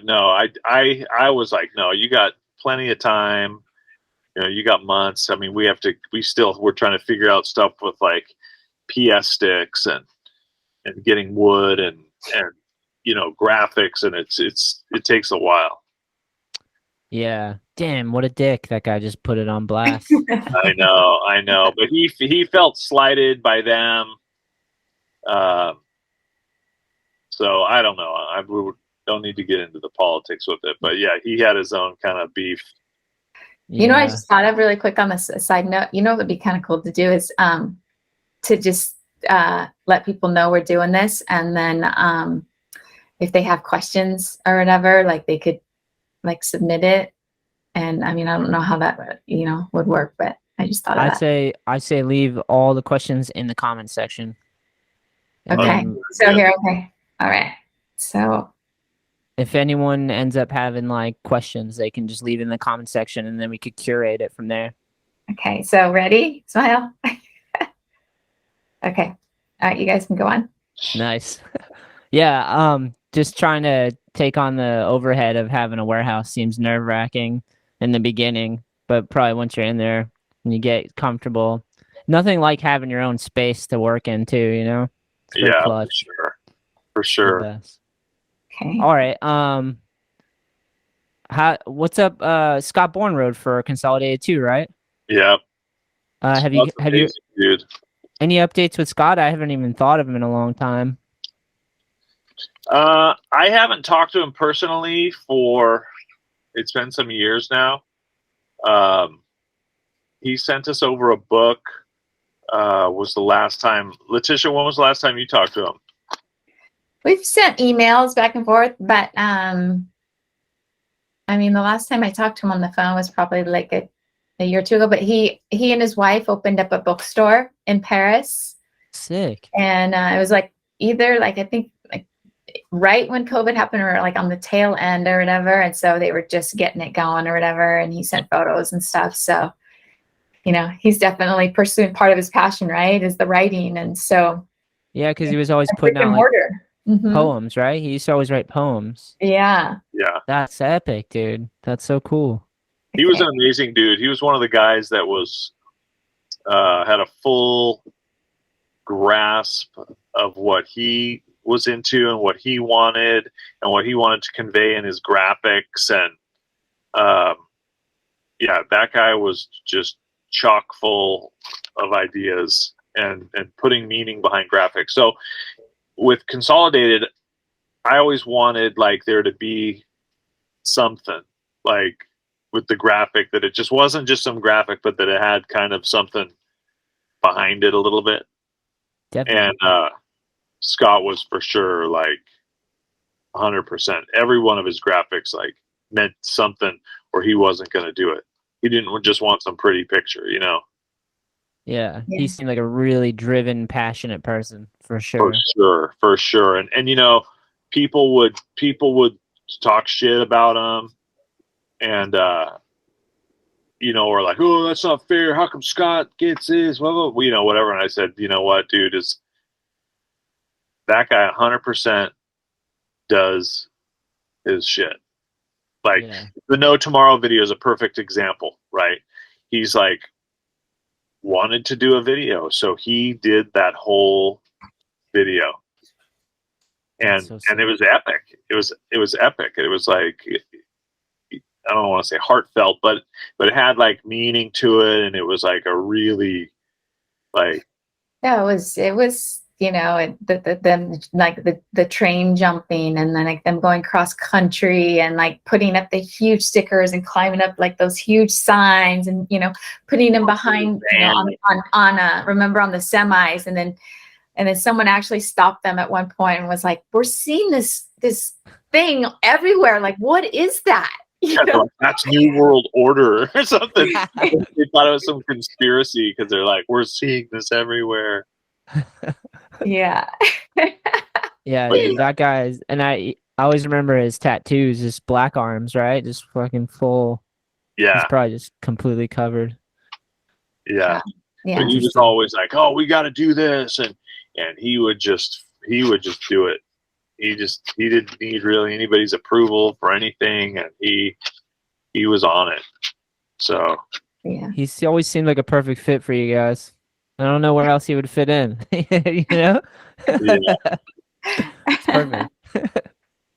no, I was like, no, you got plenty of time, you know, you got months. I mean, we're trying to figure out stuff with like PS sticks and getting wood and you know, graphics, and it takes a while. Yeah. Damn, what a dick. That guy just put it on blast. I know. But he felt slighted by them. So I don't know. We don't need to get into the politics with it, but yeah, he had his own kind of beef. You know, I just thought of really quick on this side note, you know, what would be kind of cool to do is to just let people know we're doing this. And then if they have questions or whatever, like they could like submit it. And I mean, I don't know how that, you know, would work, but I just thought of that. I say leave all the questions in the comment section. Okay. So here, okay. All right. So if anyone ends up having like questions, they can just leave it in the comment section, and then we could curate it from there. Okay. So ready? Smile. Okay. All right. You guys can go on. Nice. Yeah. Just trying to take on the overhead of having a warehouse seems nerve-wracking in the beginning, but probably once you're in there and you get comfortable, nothing like having your own space to work in too, you know? Yeah, for sure. Okay. All right. What's up, Scott Bourne Road for Consolidated 2, right? Yeah. Have you dude. Any updates with Scott? I haven't even thought of him in a long time. I haven't talked to him personally it's been some years now. He sent us over a book. Was the last time, Leticia, when was the last time you talked to him? We've sent emails back and forth, but I mean, the last time I talked to him on the phone was probably like a year or two ago, but he and his wife opened up a bookstore in Paris. Sick. And it was like either like, I think like right when COVID happened or like on the tail end or whatever. And so they were just getting it going or whatever. And he sent photos and stuff. So, you know, he's definitely pursuing part of his passion, right, is the writing. And so Yeah, because he was always A putting brick and out like mortar. Mhm. poems, right? He used to always write poems. Yeah. Yeah. That's epic, dude. That's so cool. He was an amazing dude. He was one of the guys that was had a full grasp of what he was into and what he wanted to convey in his graphics. And yeah, that guy was just chock full of ideas and putting meaning behind graphics. So with Consolidated, I always wanted like there to be something like with the graphic, that it just wasn't just some graphic, but that it had kind of something behind it a little bit. Definitely. And Scott was for sure like 100%. Every one of his graphics like meant something, or he wasn't going to do it. He didn't just want some pretty picture, you know. Yeah, Yeah. he seemed like a really driven, passionate person for For sure. sure. And you know, people would talk shit about him, and you know, or like, oh, that's not fair. How come Scott gets this? Well, you know, whatever. And I said, you know what, dude, is that guy 100% does his shit. Like the No Tomorrow video is a perfect example, right? He's like wanted to do a video, so he did that whole video, and it was epic. It was epic. It was like, I don't want to say heartfelt, but it had like meaning to it, and it was like a really like, yeah, it was you know, them like the train jumping, and then like them going cross country, and like putting up the huge stickers and climbing up like those huge signs, and you know, putting them behind, you know, on remember on the semis, and then someone actually stopped them at one point and was like, we're seeing this thing everywhere, like what is that? You know? That's New World Order or something. They thought it was some conspiracy because they're like, we're seeing this everywhere. Yeah. Yeah, dude, that guy's, and I always remember his tattoos, just black arms, right? Just fucking full. Yeah. He's probably just completely covered. Yeah. Yeah. But he was always like, oh, we got to do this. And he would just do it. He didn't need really anybody's approval for anything. And he was on it. So yeah, he always seemed like a perfect fit for you guys. I don't know where else he would fit in, you know? Yeah. It's perfect.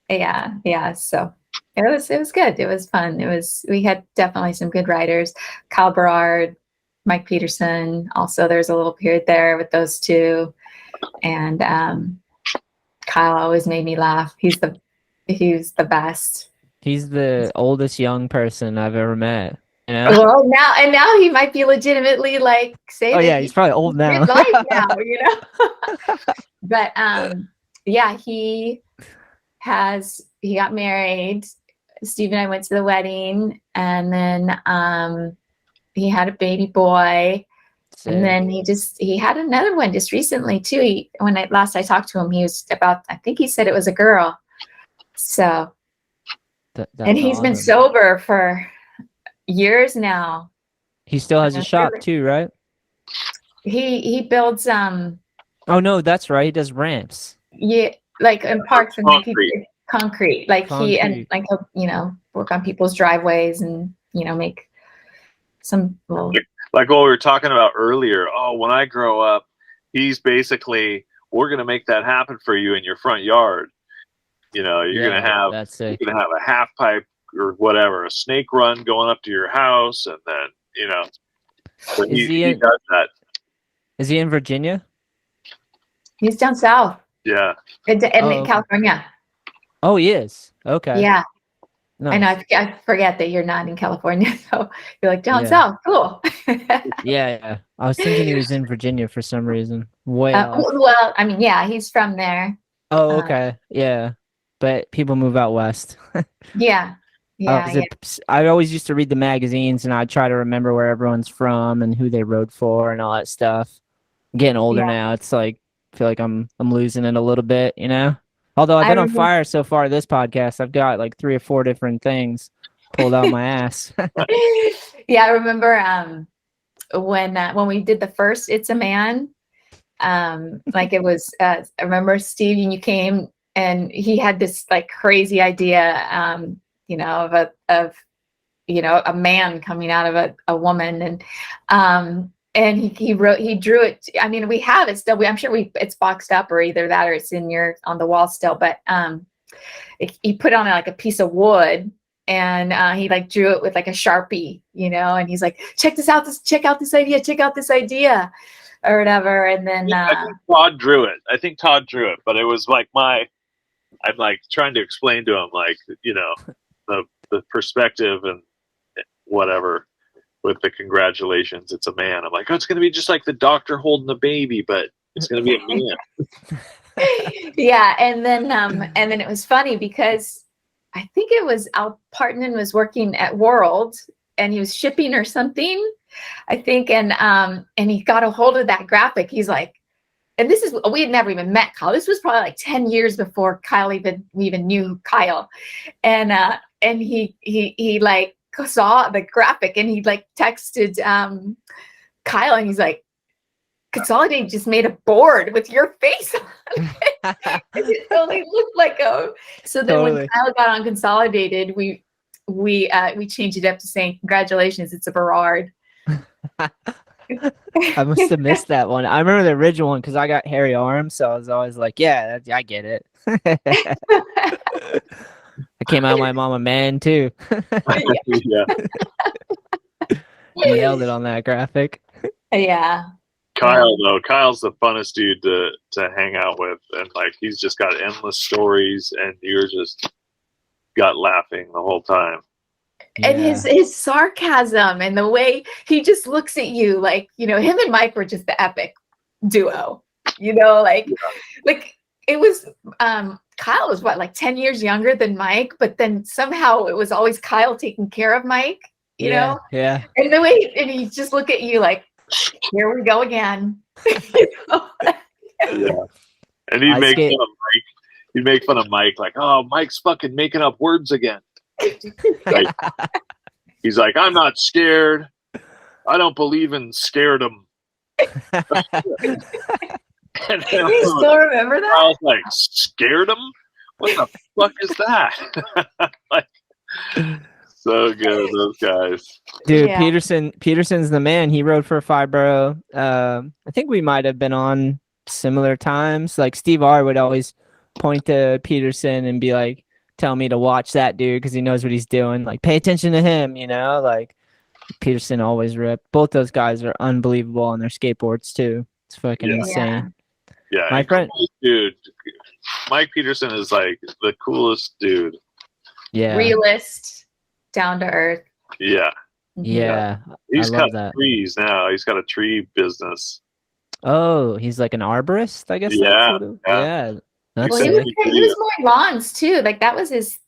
yeah. So it was good. It was fun. We had definitely some good writers. Kyle Berard, Mike Peterson. Also, there's a little period there with those two. And Kyle always made me laugh. He's the best. He's the oldest young person I've ever met. You know? Well, now he might be legitimately like say. Oh yeah, he's probably old now. Life now, you know. But yeah, he got married. Steve and I went to the wedding, and then he had a baby boy. Sick. And then he had another one just recently too. When I talked to him, he was I think he said it was a girl. So, and he's been sober for years now. He still has a shop too, right? He builds oh no, that's right. He does ramps. Yeah, like in parks and concrete. Like he and like he'll, you know, work on people's driveways and, you know, make some little like what we were talking about earlier. Oh, when I grow up, he's basically, we're gonna make that happen for you in your front yard. You know, you're gonna have a half pipe or whatever, a snake run going up to your house, and then, you know, but he does that. Is he in Virginia? He's down south. Yeah. In California. Oh, he is. Okay. Yeah. Nice. I know. I forget that you're not in California, so you're like down south. Cool. Yeah. I was thinking he was in Virginia for some reason. Well, I mean, yeah, he's from there. Oh, okay. Yeah. But people move out west. Yeah. I always used to read the magazines, and I'd try to remember where everyone's from and who they rode for and all that stuff. I'm getting older now. It's like, I feel like I'm losing it a little bit, you know? Although I've been on fire so far this podcast. I've got like 3 or 4 different things pulled out my ass. Yeah, I remember when we did the first It's a Man, Like it was, I remember Steve, and you came and he had this like crazy idea, you know, of you know, a man coming out of a woman, and he drew it. I mean, we have it still. I'm sure it's boxed up, or either that or it's on the wall still. But he put on like a piece of wood, and he like drew it with like a Sharpie, you know, and he's like, check this out, check out this idea, or whatever. And then I think Todd drew it, but it was like I'm like trying to explain to him, like, you know, the perspective and whatever with the congratulations, it's a man. I'm like, oh, it's going to be just like the doctor holding the baby, but it's going to be a man. Yeah. And then it was funny because I think it was Al Partonen was working at World and he was shipping or something, I think. And he got a hold of that graphic. He's like, and we had never even met Kyle. This was probably like 10 years before we even knew Kyle. And he like saw the graphic and he like texted Kyle, and he's like, Consolidated just made a board with your face on it. It totally looked like so then when Kyle got on Consolidated, we changed it up to saying, congratulations, it's a Berard. I must have missed that one. I remember the original one because I got hairy arms, so I was always like, yeah, I get it. I came out of my mama man too. Yeah. Nailed it on that graphic. Yeah. Kyle's the funnest dude to hang out with, and like he's just got endless stories, and you're just got laughing the whole time. Yeah. And his sarcasm and the way he just looks at you, like, you know, him and Mike were just the epic duo, you know, like it was Kyle was what, like 10 years younger than Mike, but then somehow it was always Kyle taking care of Mike, you know? Yeah. And the way, and he just look at you like, here we go again. You know? Yeah. And he'd make fun of Mike. He'd make fun of Mike, like, oh, Mike's fucking making up words again. Like, he's like, I'm not scared. I don't believe in scaredom. And then you still remember that? I was like, scared him? What the fuck is that? Like, so good, those guys. Dude, yeah. Peterson's the man. He rode for Fibro. I think we might have been on similar times. Like Steve R would always point to Peterson and be like, tell me to watch that dude because he knows what he's doing. Like, pay attention to him, you know? Like, Peterson always ripped. Both those guys are unbelievable on their skateboards, too. It's fucking insane. Yeah, my friend, dude, Mike Peterson is like the coolest dude. Yeah, realist, down to earth. Yeah, He's cut trees now. He's got a tree business. Oh, he's like an arborist, I guess. Yeah. That's he was mowing lawns too. Like that was his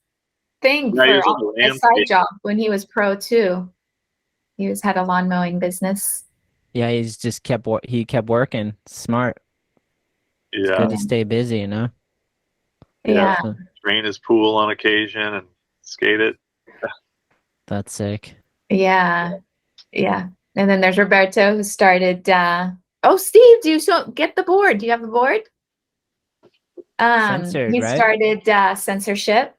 thing for a side job when he was pro too. He had a lawn mowing business. Yeah, he's just kept working. Smart. Yeah, it's good to stay busy, you know. Yeah. Drain his pool on occasion and skate it. That's sick. Yeah. And then there's Roberto who started. Steve, do you get the board? Do you have the board? Censored, he right? Started censorship.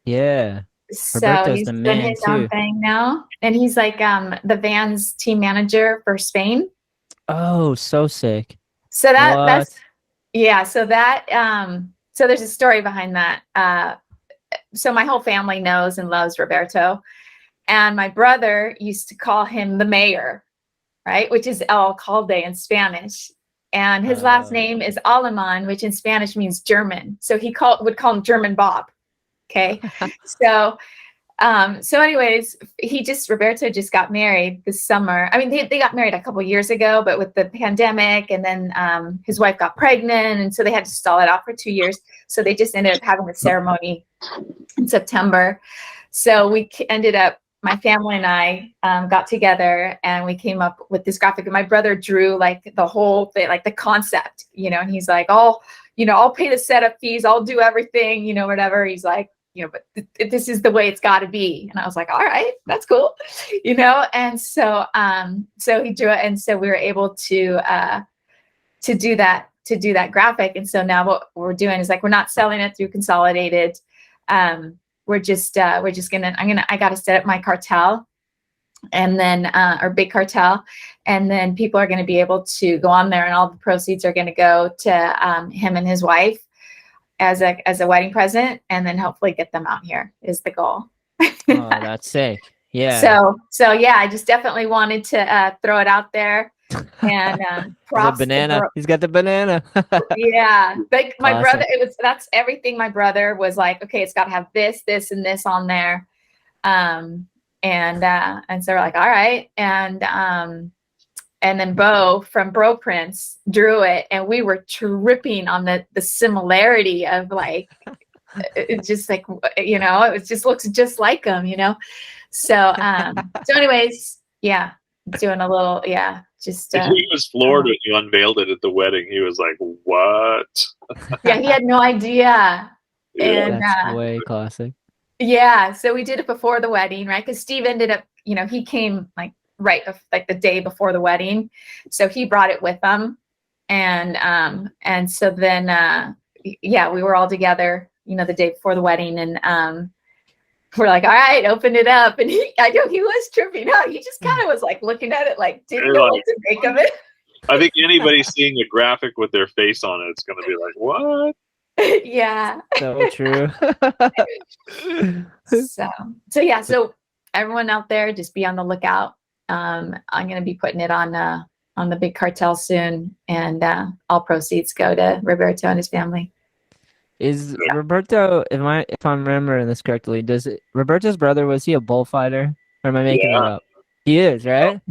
Yeah. So Roberto's he's the doing man his own thing now, and he's like the Vans team manager for Spain. Oh, so sick. So that's so there's a story behind that. So my whole family knows and loves Roberto, and my brother used to call him the mayor, right? Which is El Alcalde in Spanish. And his last name is Aleman, which in Spanish means German. So he would call him German Bob. Okay. So anyways, Roberto just got married this summer. I mean, they got married a couple years ago, but with the pandemic, and then his wife got pregnant, and so they had to stall it out for 2 years. So they just ended up having the ceremony in September. So we ended up, my family and I got together and we came up with this graphic, and my brother drew like the whole thing, like the concept, you know, and he's like, I'll pay the setup fees. I'll do everything, you know, whatever. He's like, you know, but this is the way it's got to be. And I was like, all right, that's cool, you know? And so he drew it. And so we were able to do that graphic. And so now what we're doing is like, we're not selling it through Consolidated. We're just gonna, I got to set up my cartel, and then our big cartel, and then people are going to be able to go on there, and all the proceeds are going to go to him and his wife as a wedding present, and then hopefully get them out here is the goal. Oh, that's sick. Yeah. So yeah, I just definitely wanted to throw it out there. And props. Banana. He's got the banana. Yeah, like my brother. That's everything. My brother was like, okay, it's got to have this, this, and this on there. And so we're like, all right. And then Bo from Bro Prince drew it, and we were tripping on the similarity of like, it just like, you know, it just looks just like him, you know? So anyways, yeah, doing a little, yeah, just. He was floored when you unveiled it at the wedding. He was like, what? Yeah, he had no idea. Yeah. And That's way classic. yeah, so we did it before the wedding, right? Because Steve ended up, you know, he came like like the day before the wedding, so he brought it with him, and so then yeah, we were all together, you know, the day before the wedding, and we're like, all right, open it up, and I know he was tripping out. He just kind of was like looking at it, like didn't know what to make of it. I think anybody seeing a graphic with their face on it is going to be like, what? Yeah. So true. So yeah, so everyone out there, just be on the lookout. I'm going to be putting it on the big cartel soon, and all proceeds go to Roberto and his family. Is Roberto, if I'm remembering this correctly, Roberto's brother, was he a bullfighter? Or am I making that up? He is, right?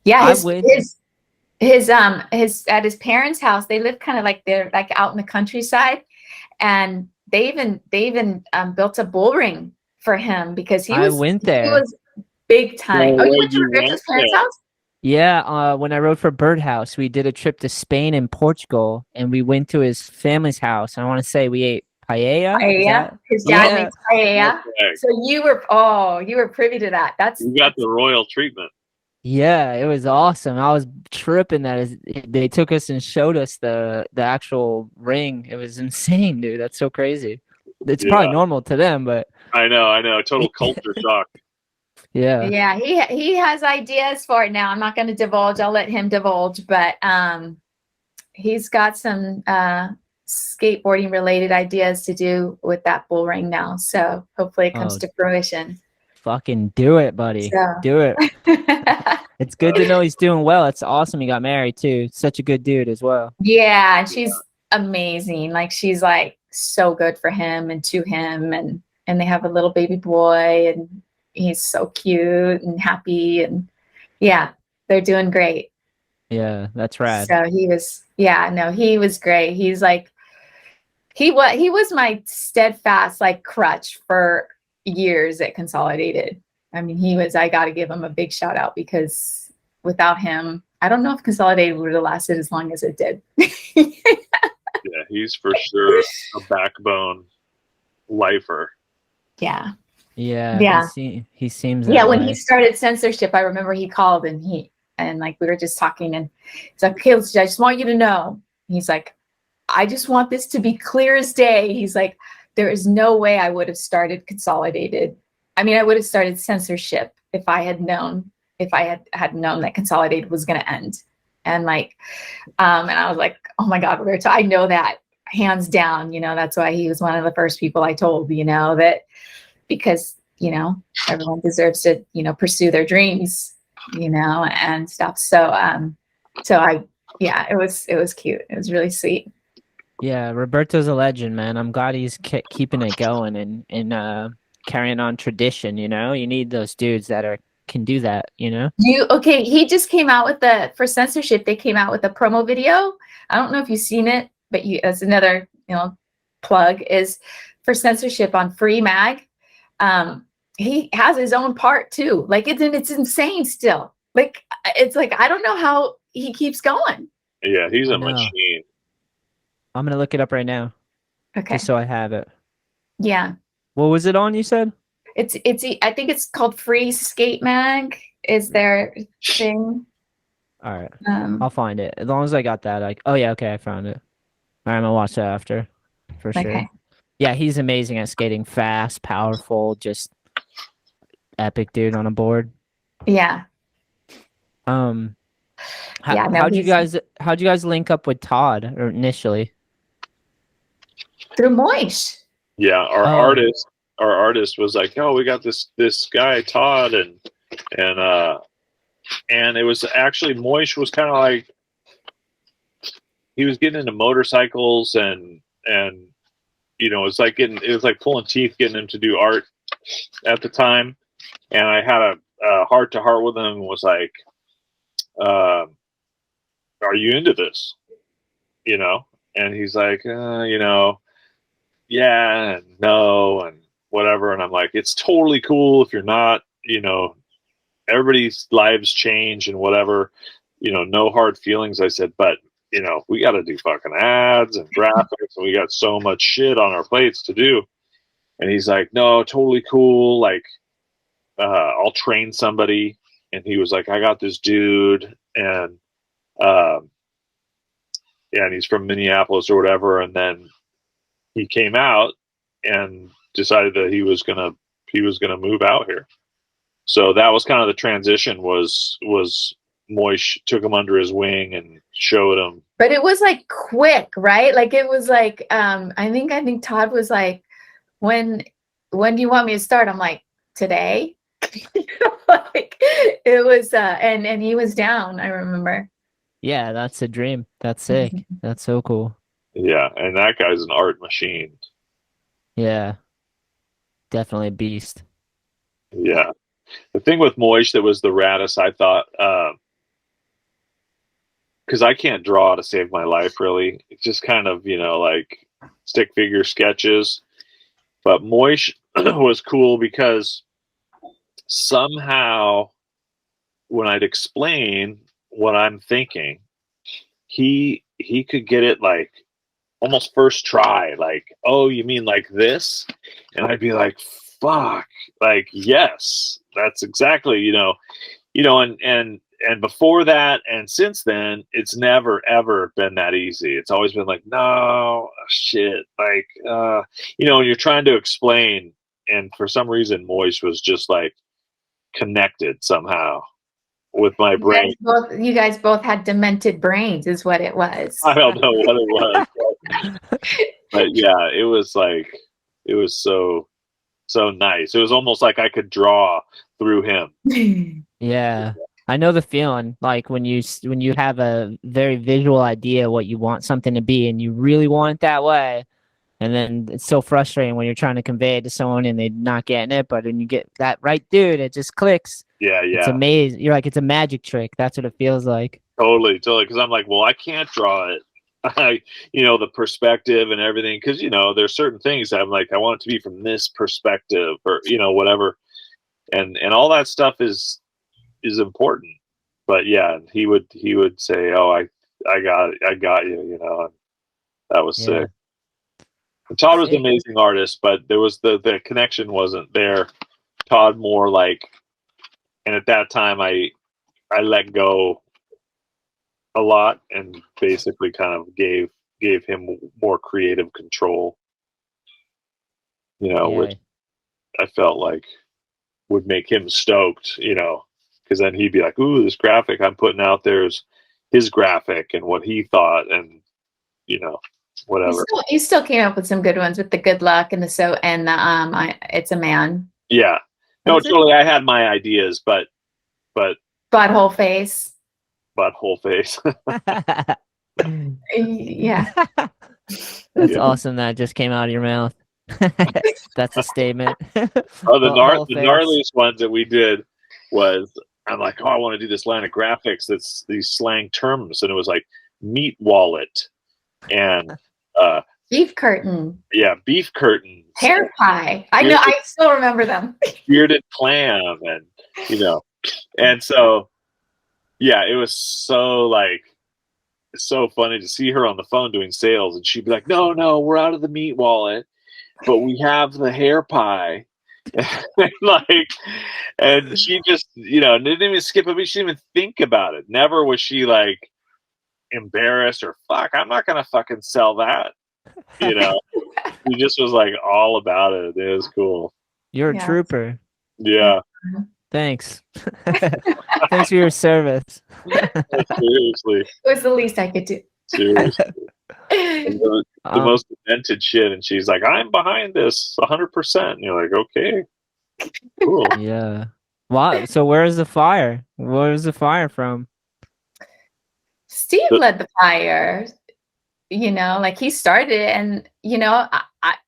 Yeah, his at his parents' house, they live kind of like they're like out in the countryside, and they even built a bull ring for him because he went there. He was big time. Oh, you went to Roberto's parents' house? Yeah, when I rode for Birdhouse, we did a trip to Spain and Portugal, and we went to his family's house. I want to say we ate paella. Paella. His dad makes paella. Okay. So you were privy to that. You got the royal treatment. Yeah, it was awesome. I was tripping that they took us and showed us the actual ring. It was insane, dude. That's so crazy. It's probably normal to them, but I know. Total culture shock. Yeah. He has ideas for it now. I'm not going to divulge. I'll let him divulge, but he's got some skateboarding related ideas to do with that bull ring now. So hopefully it comes to fruition. Fucking do it, buddy. So. Do it. It's good to know he's doing well. It's awesome he got married too. Such a good dude as well. Yeah, and she's amazing. Like she's like so good for him and to him, and they have a little baby boy, and he's so cute and happy, and yeah, they're doing great. Yeah, that's rad. So he was great. He's like he was my steadfast like crutch for years at Consolidated. I mean, I got to give him a big shout out, because without him, I don't know if Consolidated would have lasted as long as it did. Yeah, he's for sure a backbone lifer. Yeah. Yeah. He seems that yeah, when way. he started censorship, I remember he called and like we were just talking, and he's like, okay, I just want you to know. He's like, I just want this to be clear as day. He's like, there is no way I would have started Consolidated. I mean, I would have started censorship if I had known that Consolidated was going to end. And like, and I was like, oh my God, Roberto, I know that hands down, you know, that's why he was one of the first people I told, you know, that because, you know, everyone deserves to, you know, pursue their dreams, you know, and stuff. So, it was cute. It was really sweet. Yeah, Roberto's a legend, man. I'm glad he's keeping it going and carrying on tradition. You know, you need those dudes that can do that. You know. He just came out with for censorship. They came out with a promo video. I don't know if you've seen it, but that's another plug is for censorship on Free Mag. He has his own part too. Like it's insane still. Like it's like I don't know how he keeps going. Yeah, he's a machine. I'm gonna look it up right now. Okay. Just so I have it. Yeah. What was it on? You said? I think it's called Free Skate Mag. Is their thing? All right. Um, I'll find it. As long as I got that, oh yeah, okay, I found it. All right, I'm gonna watch that after for sure. okay. Yeah, he's amazing at skating, fast, powerful, just epic dude on a board. Yeah. Yeah, no, how'd you guys link up with Todd or initially? through Moish. Yeah, our Oh. artist was like, "Oh, we got this guy Todd," and it was actually Moish was kind of like he was getting into motorcycles and it was like pulling teeth getting him to do art at the time, and I had a heart to heart with him and was like, "Are you into this?" And he's like, yeah and no and whatever, and I'm like, it's totally cool if you're not, everybody's lives change and whatever, no hard feelings. I said, but we got to do fucking ads and graphics and we got so much shit on our plates to do. And he's like, no, totally cool, like I'll train somebody. And he was like, I got this dude, and and he's from Minneapolis or whatever. And then he came out and decided that he was gonna move out here. So that was kind of the transition. Was Moish took him under his wing and showed him. But it was like quick, right? Like it was like I think Todd was like, when do you want me to start? I'm like, today. Like it was and he was down, I remember. Yeah, that's a dream. That's sick. That's so cool. Yeah, and that guy's an art machine. Yeah. Definitely a beast. Yeah. The thing with Moish that was the raddest, I thought, because I can't draw to save my life, really. It's just kind of, like stick figure sketches. But Moish was cool because somehow when I'd explain what I'm thinking, he could get it like almost first try, like, oh, you mean like this? And I'd be like, fuck, like, yes, that's exactly, and before that and since then, it's never ever been that easy. It's always been like, no, shit, like, and you're trying to explain, and for some reason Moish was just like connected somehow with my brain. You guys both had demented brains is what it was. I don't know what it was. But yeah, it was so nice. It was almost like I could draw through him. Yeah. I know the feeling, like when you have a very visual idea what you want something to be and you really want it that way, and then it's so frustrating when you're trying to convey it to someone and they're not getting it, but when you get that right dude, it just clicks. Yeah. It's amazing. You're like, it's a magic trick. That's what it feels like. Totally. Because I'm like, well, I can't draw it. The perspective and everything, because there's certain things that I'm like, I want it to be from this perspective, or whatever, and all that stuff is important. But yeah, he would say, oh, I got you, and that was sick. And Todd was an amazing artist, but there was the connection wasn't there. Todd more like, and at that time I let go a lot and basically kind of gave him more creative control, which I felt like would make him stoked, because then he'd be like, ooh, this graphic I'm putting out there is his graphic and what he thought, and whatever. You still came up with some good ones with the good luck and it's a man. Yeah. No, totally. I had my ideas, but butthole face. Yeah. That's awesome. That just came out of your mouth. That's a statement. Oh, the gnarliest ones that we did was, I'm like, oh, I want to do this line of graphics that's these slang terms, and it was like meat wallet and beef curtain. Yeah, beef curtains. Hair pie. I know. I still remember them. Bearded clam, and and so yeah, it was so funny to see her on the phone doing sales, and she'd be like, no, we're out of the meat wallet, but we have the hair pie. Like, and she just, didn't even skip a beat. She didn't even think about it. Never was she like embarrassed or fuck, I'm not gonna fucking sell that. She just was like all about it. It was cool. You're a trooper. Yeah. Thanks. Thanks for your service. Seriously. It was the least I could do. Seriously. The most invented shit, and she's like, I'm behind this 100%. And you're like, okay, cool. Yeah. Wow. So where's the fire? Where's the fire from? Steve led the fire. Like he started it, and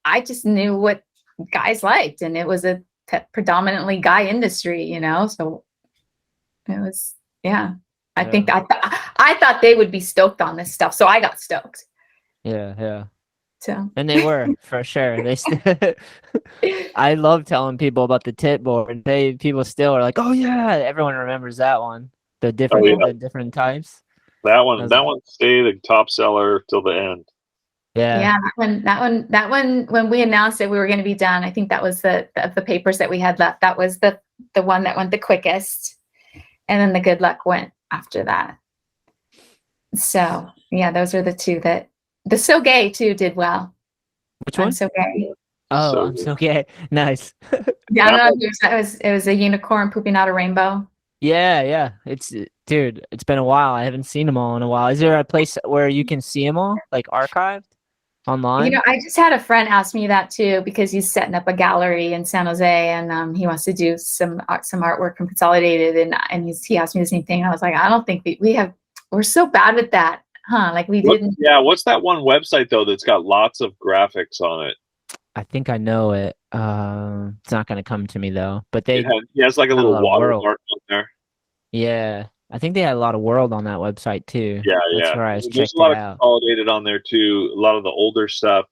I just knew what guys liked, and it was a predominantly guy industry, so it was, I think I thought they would be stoked on this stuff, so I got stoked. Yeah. So. And they were, for sure. I love telling people about the tip board. People still are like, oh yeah, everyone remembers that one. The different types. That one stayed a top seller till the end. Yeah. That one when we announced that we were going to be done, I think that was the papers that we had left. That was the one that went the quickest, and then the good luck went after that. So yeah, those are the two that the So Gay too did well. Which one? I'm So Gay. Oh, I'm So Gay. Nice. Yeah, I don't know. It was a unicorn pooping out a rainbow. Yeah. Dude, it's been a while. I haven't seen them all in a while. Is there a place where you can see them all, like archived online? I just had a friend ask me that too, because he's setting up a gallery in San Jose, and he wants to do some artwork from Consolidated, and he asked me the same thing. I was like, I don't think we're so bad with that, huh? Like we didn't. Yeah, what's that one website though that's got lots of graphics on it? I think I know it. It's not gonna come to me though. But it's like a little watermark on there. Yeah. I think they had a lot of World on that website too. Yeah. That's where I was There's a lot of Consolidated on there too. A lot of the older stuff.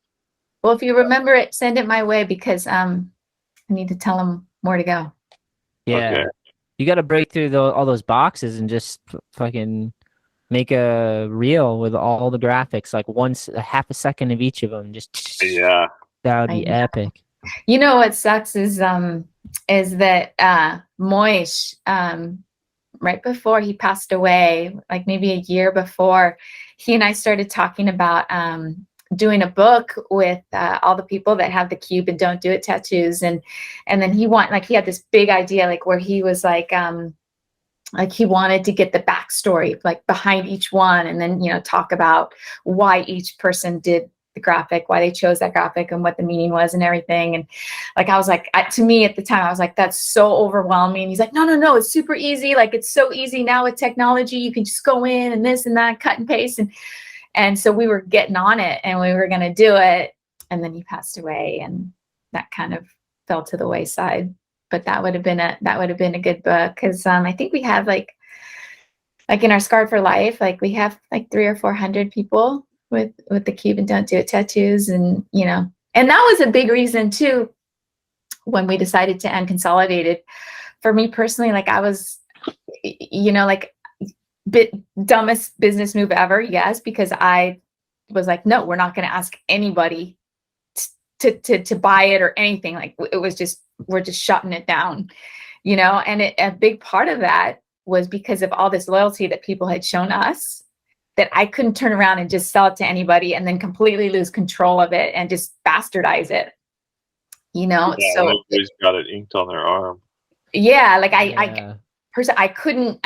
Well, if you remember it, send it my way, because I need to tell them where to go. Yeah. Okay. You got to break through all those boxes and just fucking make a reel with all the graphics, like a half a second of each of them. Just yeah. That would be epic. What sucks is that Moish, right before he passed away, like maybe a year before, he and I started talking about doing a book with all the people that have the cube and don't do it tattoos, and then he had this big idea, like where he was like he wanted to get the backstory like behind each one, and then talk about why each person did the graphic, why they chose that graphic, and what the meaning was and everything. And like I was like, to me at the time, I was like, that's so overwhelming. He's like, no, it's super easy. Like it's so easy now with technology. You can just go in and this and that, cut and paste. And so we were getting on it, and we were going to do it. And then he passed away, and that kind of fell to the wayside. But that would have been a good book, because I think we have like in our Scarred for Life, like we have like 300 or 400 people with the cube and don't do it tattoos, and and that was a big reason too when we decided to end Consolidated. For me personally, like I was like dumbest business move ever, yes, because I was like, no, we're not going to ask anybody to buy it or anything. Like it was just, we're just shutting it down, and a big part of that was because of all this loyalty that people had shown us, that I couldn't turn around and just sell it to anybody and then completely lose control of it and just bastardize it, Yeah, so everybody's got it inked on their arm. Yeah, like I couldn't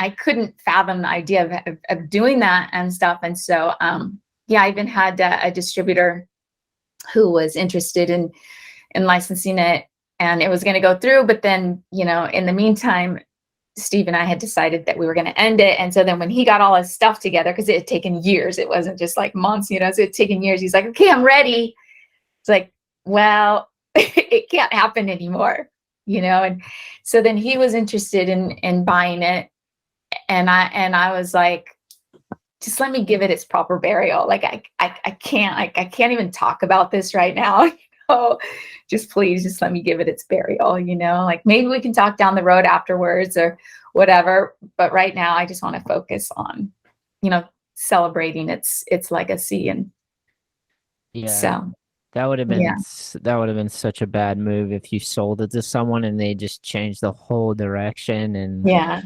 fathom the idea of doing that and stuff. And so, I even had a distributor who was interested in licensing it, and it was going to go through. But then, in the meantime, Steve and I had decided that we were going to end it. And so then when he got all his stuff together, because it had taken years, it wasn't just like months, so it had taken years. He's like, okay, I'm ready. It's like, well, it can't happen anymore, And so then he was interested in buying it. And I was like, just let me give it its proper burial. Like I can't even talk about this right now. Just please, just let me give it its burial, like maybe we can talk down the road afterwards or whatever. But right now I just want to focus on, celebrating its legacy. And so That would have been such a bad move if you sold it to someone and they just changed the whole direction, and that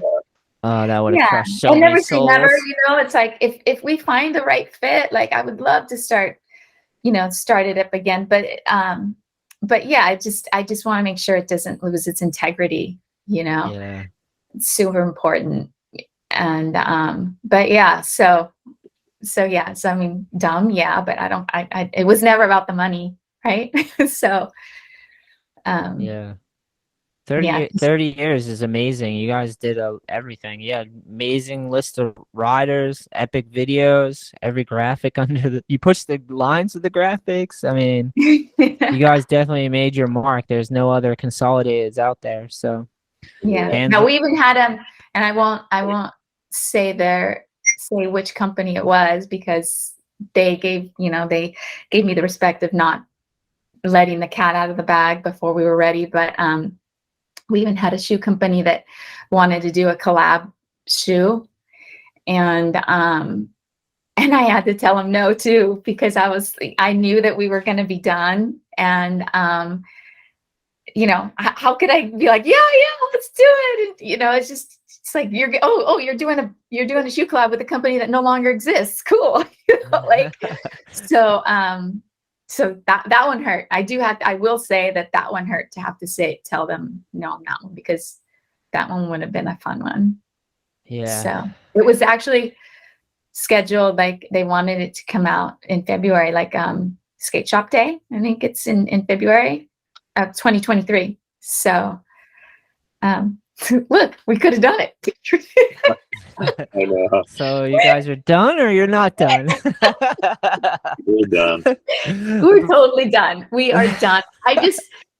would have crushed so many souls. Never, you know, it's like if we find the right fit, like I would love to start it up again. But yeah, I just want to make sure it doesn't lose its integrity, you know. Yeah. It's super important. And but yeah, so I mean, dumb, yeah, but it was never about the money, right? So yeah. 30 years is amazing. You guys did everything. You had amazing list of riders, epic videos, every graphic you pushed the lines of the graphics. I mean, you guys definitely made your mark. There's no other Consolidateds out there. So yeah. Now we even had and I won't say which company it was, because they gave me the respect of not letting the cat out of the bag before we were ready. But we even had a shoe company that wanted to do a collab shoe, and I had to tell them no too, because I knew that we were going to be done, and how could I be like, yeah, let's do it? And, it's like you're doing a shoe collab with a company that no longer exists. Cool. So that one hurt. I will say that one hurt to have to tell them no on that one, because that one would have been a fun one. Yeah. So it was actually scheduled, like they wanted it to come out in February, like Skate Shop Day. I think it's in February of 2023. So look, we could have done it. I know. So you guys are done, or you're not done? We're done. We're totally done. We are done.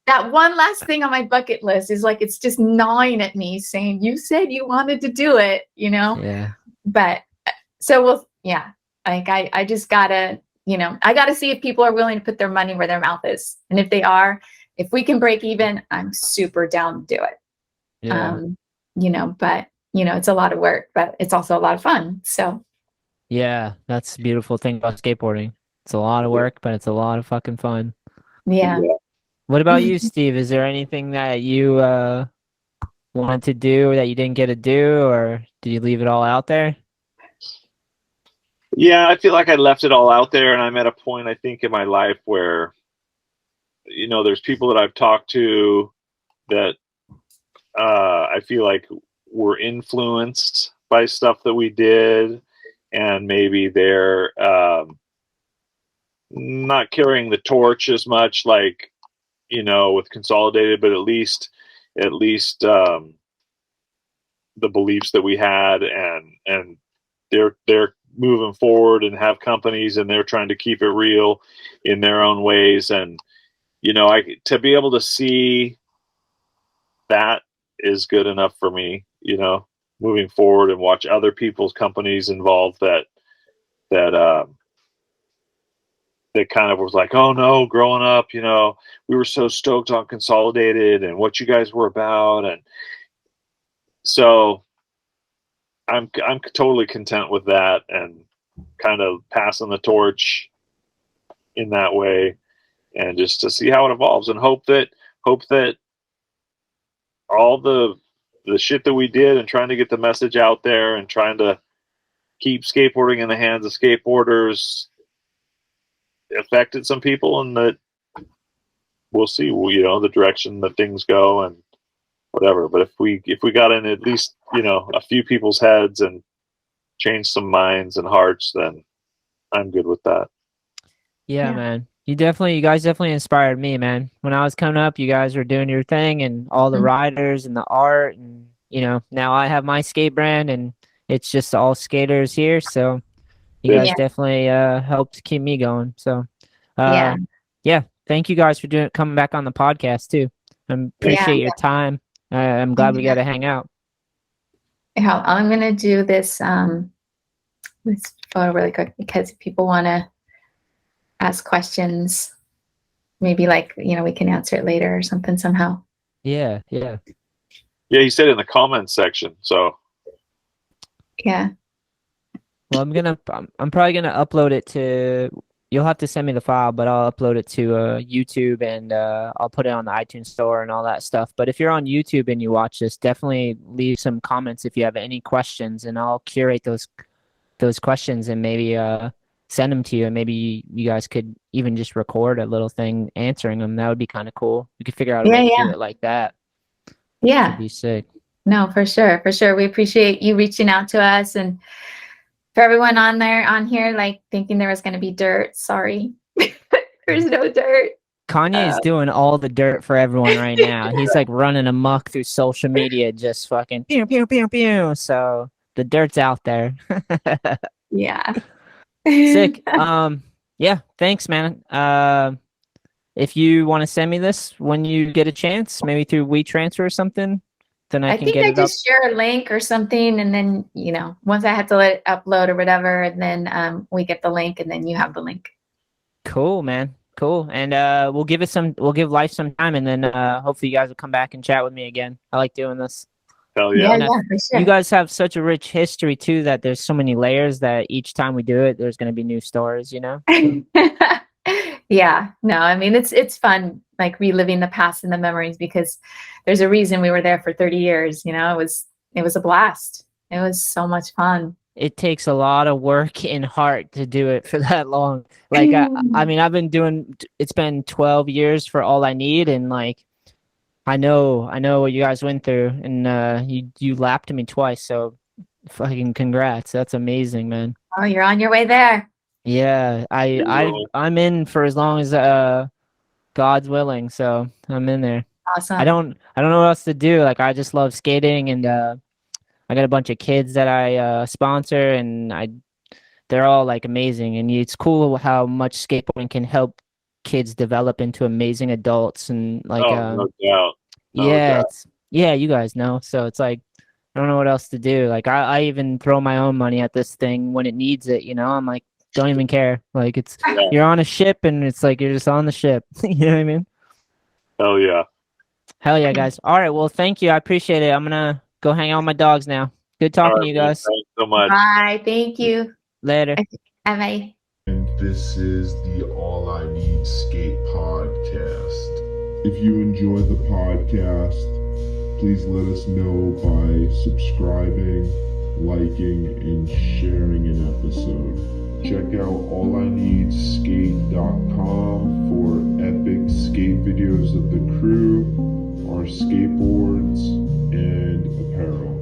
That one last thing on my bucket list is like, it's just gnawing at me saying, you said you wanted to do it, Yeah. But so I just gotta, I gotta see if people are willing to put their money where their mouth is. And if they are, if we can break even, I'm super down to do it. Yeah. But it's a lot of work, but it's also a lot of fun. So yeah, that's the beautiful thing about skateboarding. It's a lot of work, but it's a lot of fucking fun. Yeah. What about you, Steve? Is there anything that you wanted to do that you didn't get to do, or did you leave it all out there? Yeah, I feel like I left it all out there, and I'm at a point, I think, in my life where, there's people that I've talked to that I feel like were influenced by stuff that we did, and maybe they're not carrying the torch as much, like, with Consolidated, but at least the beliefs that we had, and they're moving forward and have companies, and they're trying to keep it real in their own ways. And to be able to see that is good enough for me, moving forward, and watch other people's companies involved that kind of was like, oh no, growing up, we were so stoked on Consolidated and what you guys were about. And so I'm totally content with that, and kind of passing the torch in that way, and just to see how it evolves, and hope that all the shit that we did, and trying to get the message out there, and trying to keep skateboarding in the hands of skateboarders, affected some people, and that we'll see, the direction that things go and whatever. But if we got in at least, a few people's heads and changed some minds and hearts, then I'm good with that. Yeah, man. You guys definitely inspired me, man. When I was coming up, you guys were doing your thing, and all the riders and the art, and now I have my skate brand, and it's just all skaters here. So you guys definitely helped keep me going. So thank you guys for coming back on the podcast too. I appreciate your time. I'm glad we got to hang out. Yeah, I'm gonna do this photo really quick, because if people want to ask questions, maybe we can answer it later or something somehow. Yeah. You said in the comments section, so yeah. Well, I'm probably gonna upload it to You'll have to send me the file, but I'll upload it to YouTube, and I'll put it on the iTunes store and all that stuff. But if you're on YouTube and you watch this, definitely leave some comments if you have any questions, and I'll curate those questions and maybe send them to you. And maybe you guys could even just record a little thing answering them. That would be kind of cool. We could figure out a way to do it like that. Yeah. That'd be sick. No, for sure. For sure. We appreciate you reaching out to us, and for everyone on here, like thinking there was going to be dirt. Sorry. There's no dirt. Kanye is doing all the dirt for everyone right now. He's like running amok through social media, just fucking pew, pew, pew, pew. So the dirt's out there. Yeah. Sick. Yeah, thanks, man. If you want to send me this when you get a chance, maybe through WeTransfer or something, then I can think get I it up. just share a link or something, and then once I have to let it upload or whatever, and then we get the link, and then you have the link. Cool, man. Cool. And we'll give life some time, and then hopefully you guys will come back and chat with me again. I like doing this. Hell yeah. Yeah, for sure. You guys have such a rich history too, that there's so many layers that each time we do it, there's going to be new stories, Yeah, no, I mean, it's fun, like reliving the past and the memories, because there's a reason we were there for 30 years. It was a blast. It was so much fun. It takes a lot of work and heart to do it for that long. Like, I mean, it's been 12 years for All I Need, and like, I know what you guys went through, and you lapped me twice, so fucking congrats. That's amazing, man. Oh, you're on your way there. Yeah, I'm in for as long as God's willing, so I'm in there. Awesome. I don't know what else to do. Like, I just love skating, and I got a bunch of kids that I sponsor, and they're all like amazing, and it's cool how much skateboarding can help kids develop into amazing adults, and like no doubt. Yeah, you guys know. So it's like, I don't know what else to do. Like, I even throw my own money at this thing when it needs it, I'm like, don't even care. Like, you're on a ship, and it's like you're just on the ship. You know what I mean? Hell yeah. Hell yeah, guys. All right, well, thank you. I appreciate it. I'm gonna go hang out with my dogs now. Good talking to you guys. Thanks so much. Bye. Thank you. Later. Bye. And this is the All I Need Skate podcast. If you enjoy the podcast, please let us know by subscribing, liking, and sharing an episode. Check out ALLiNEEDSKATE.com for epic skate videos of the crew, our skateboards, and apparel.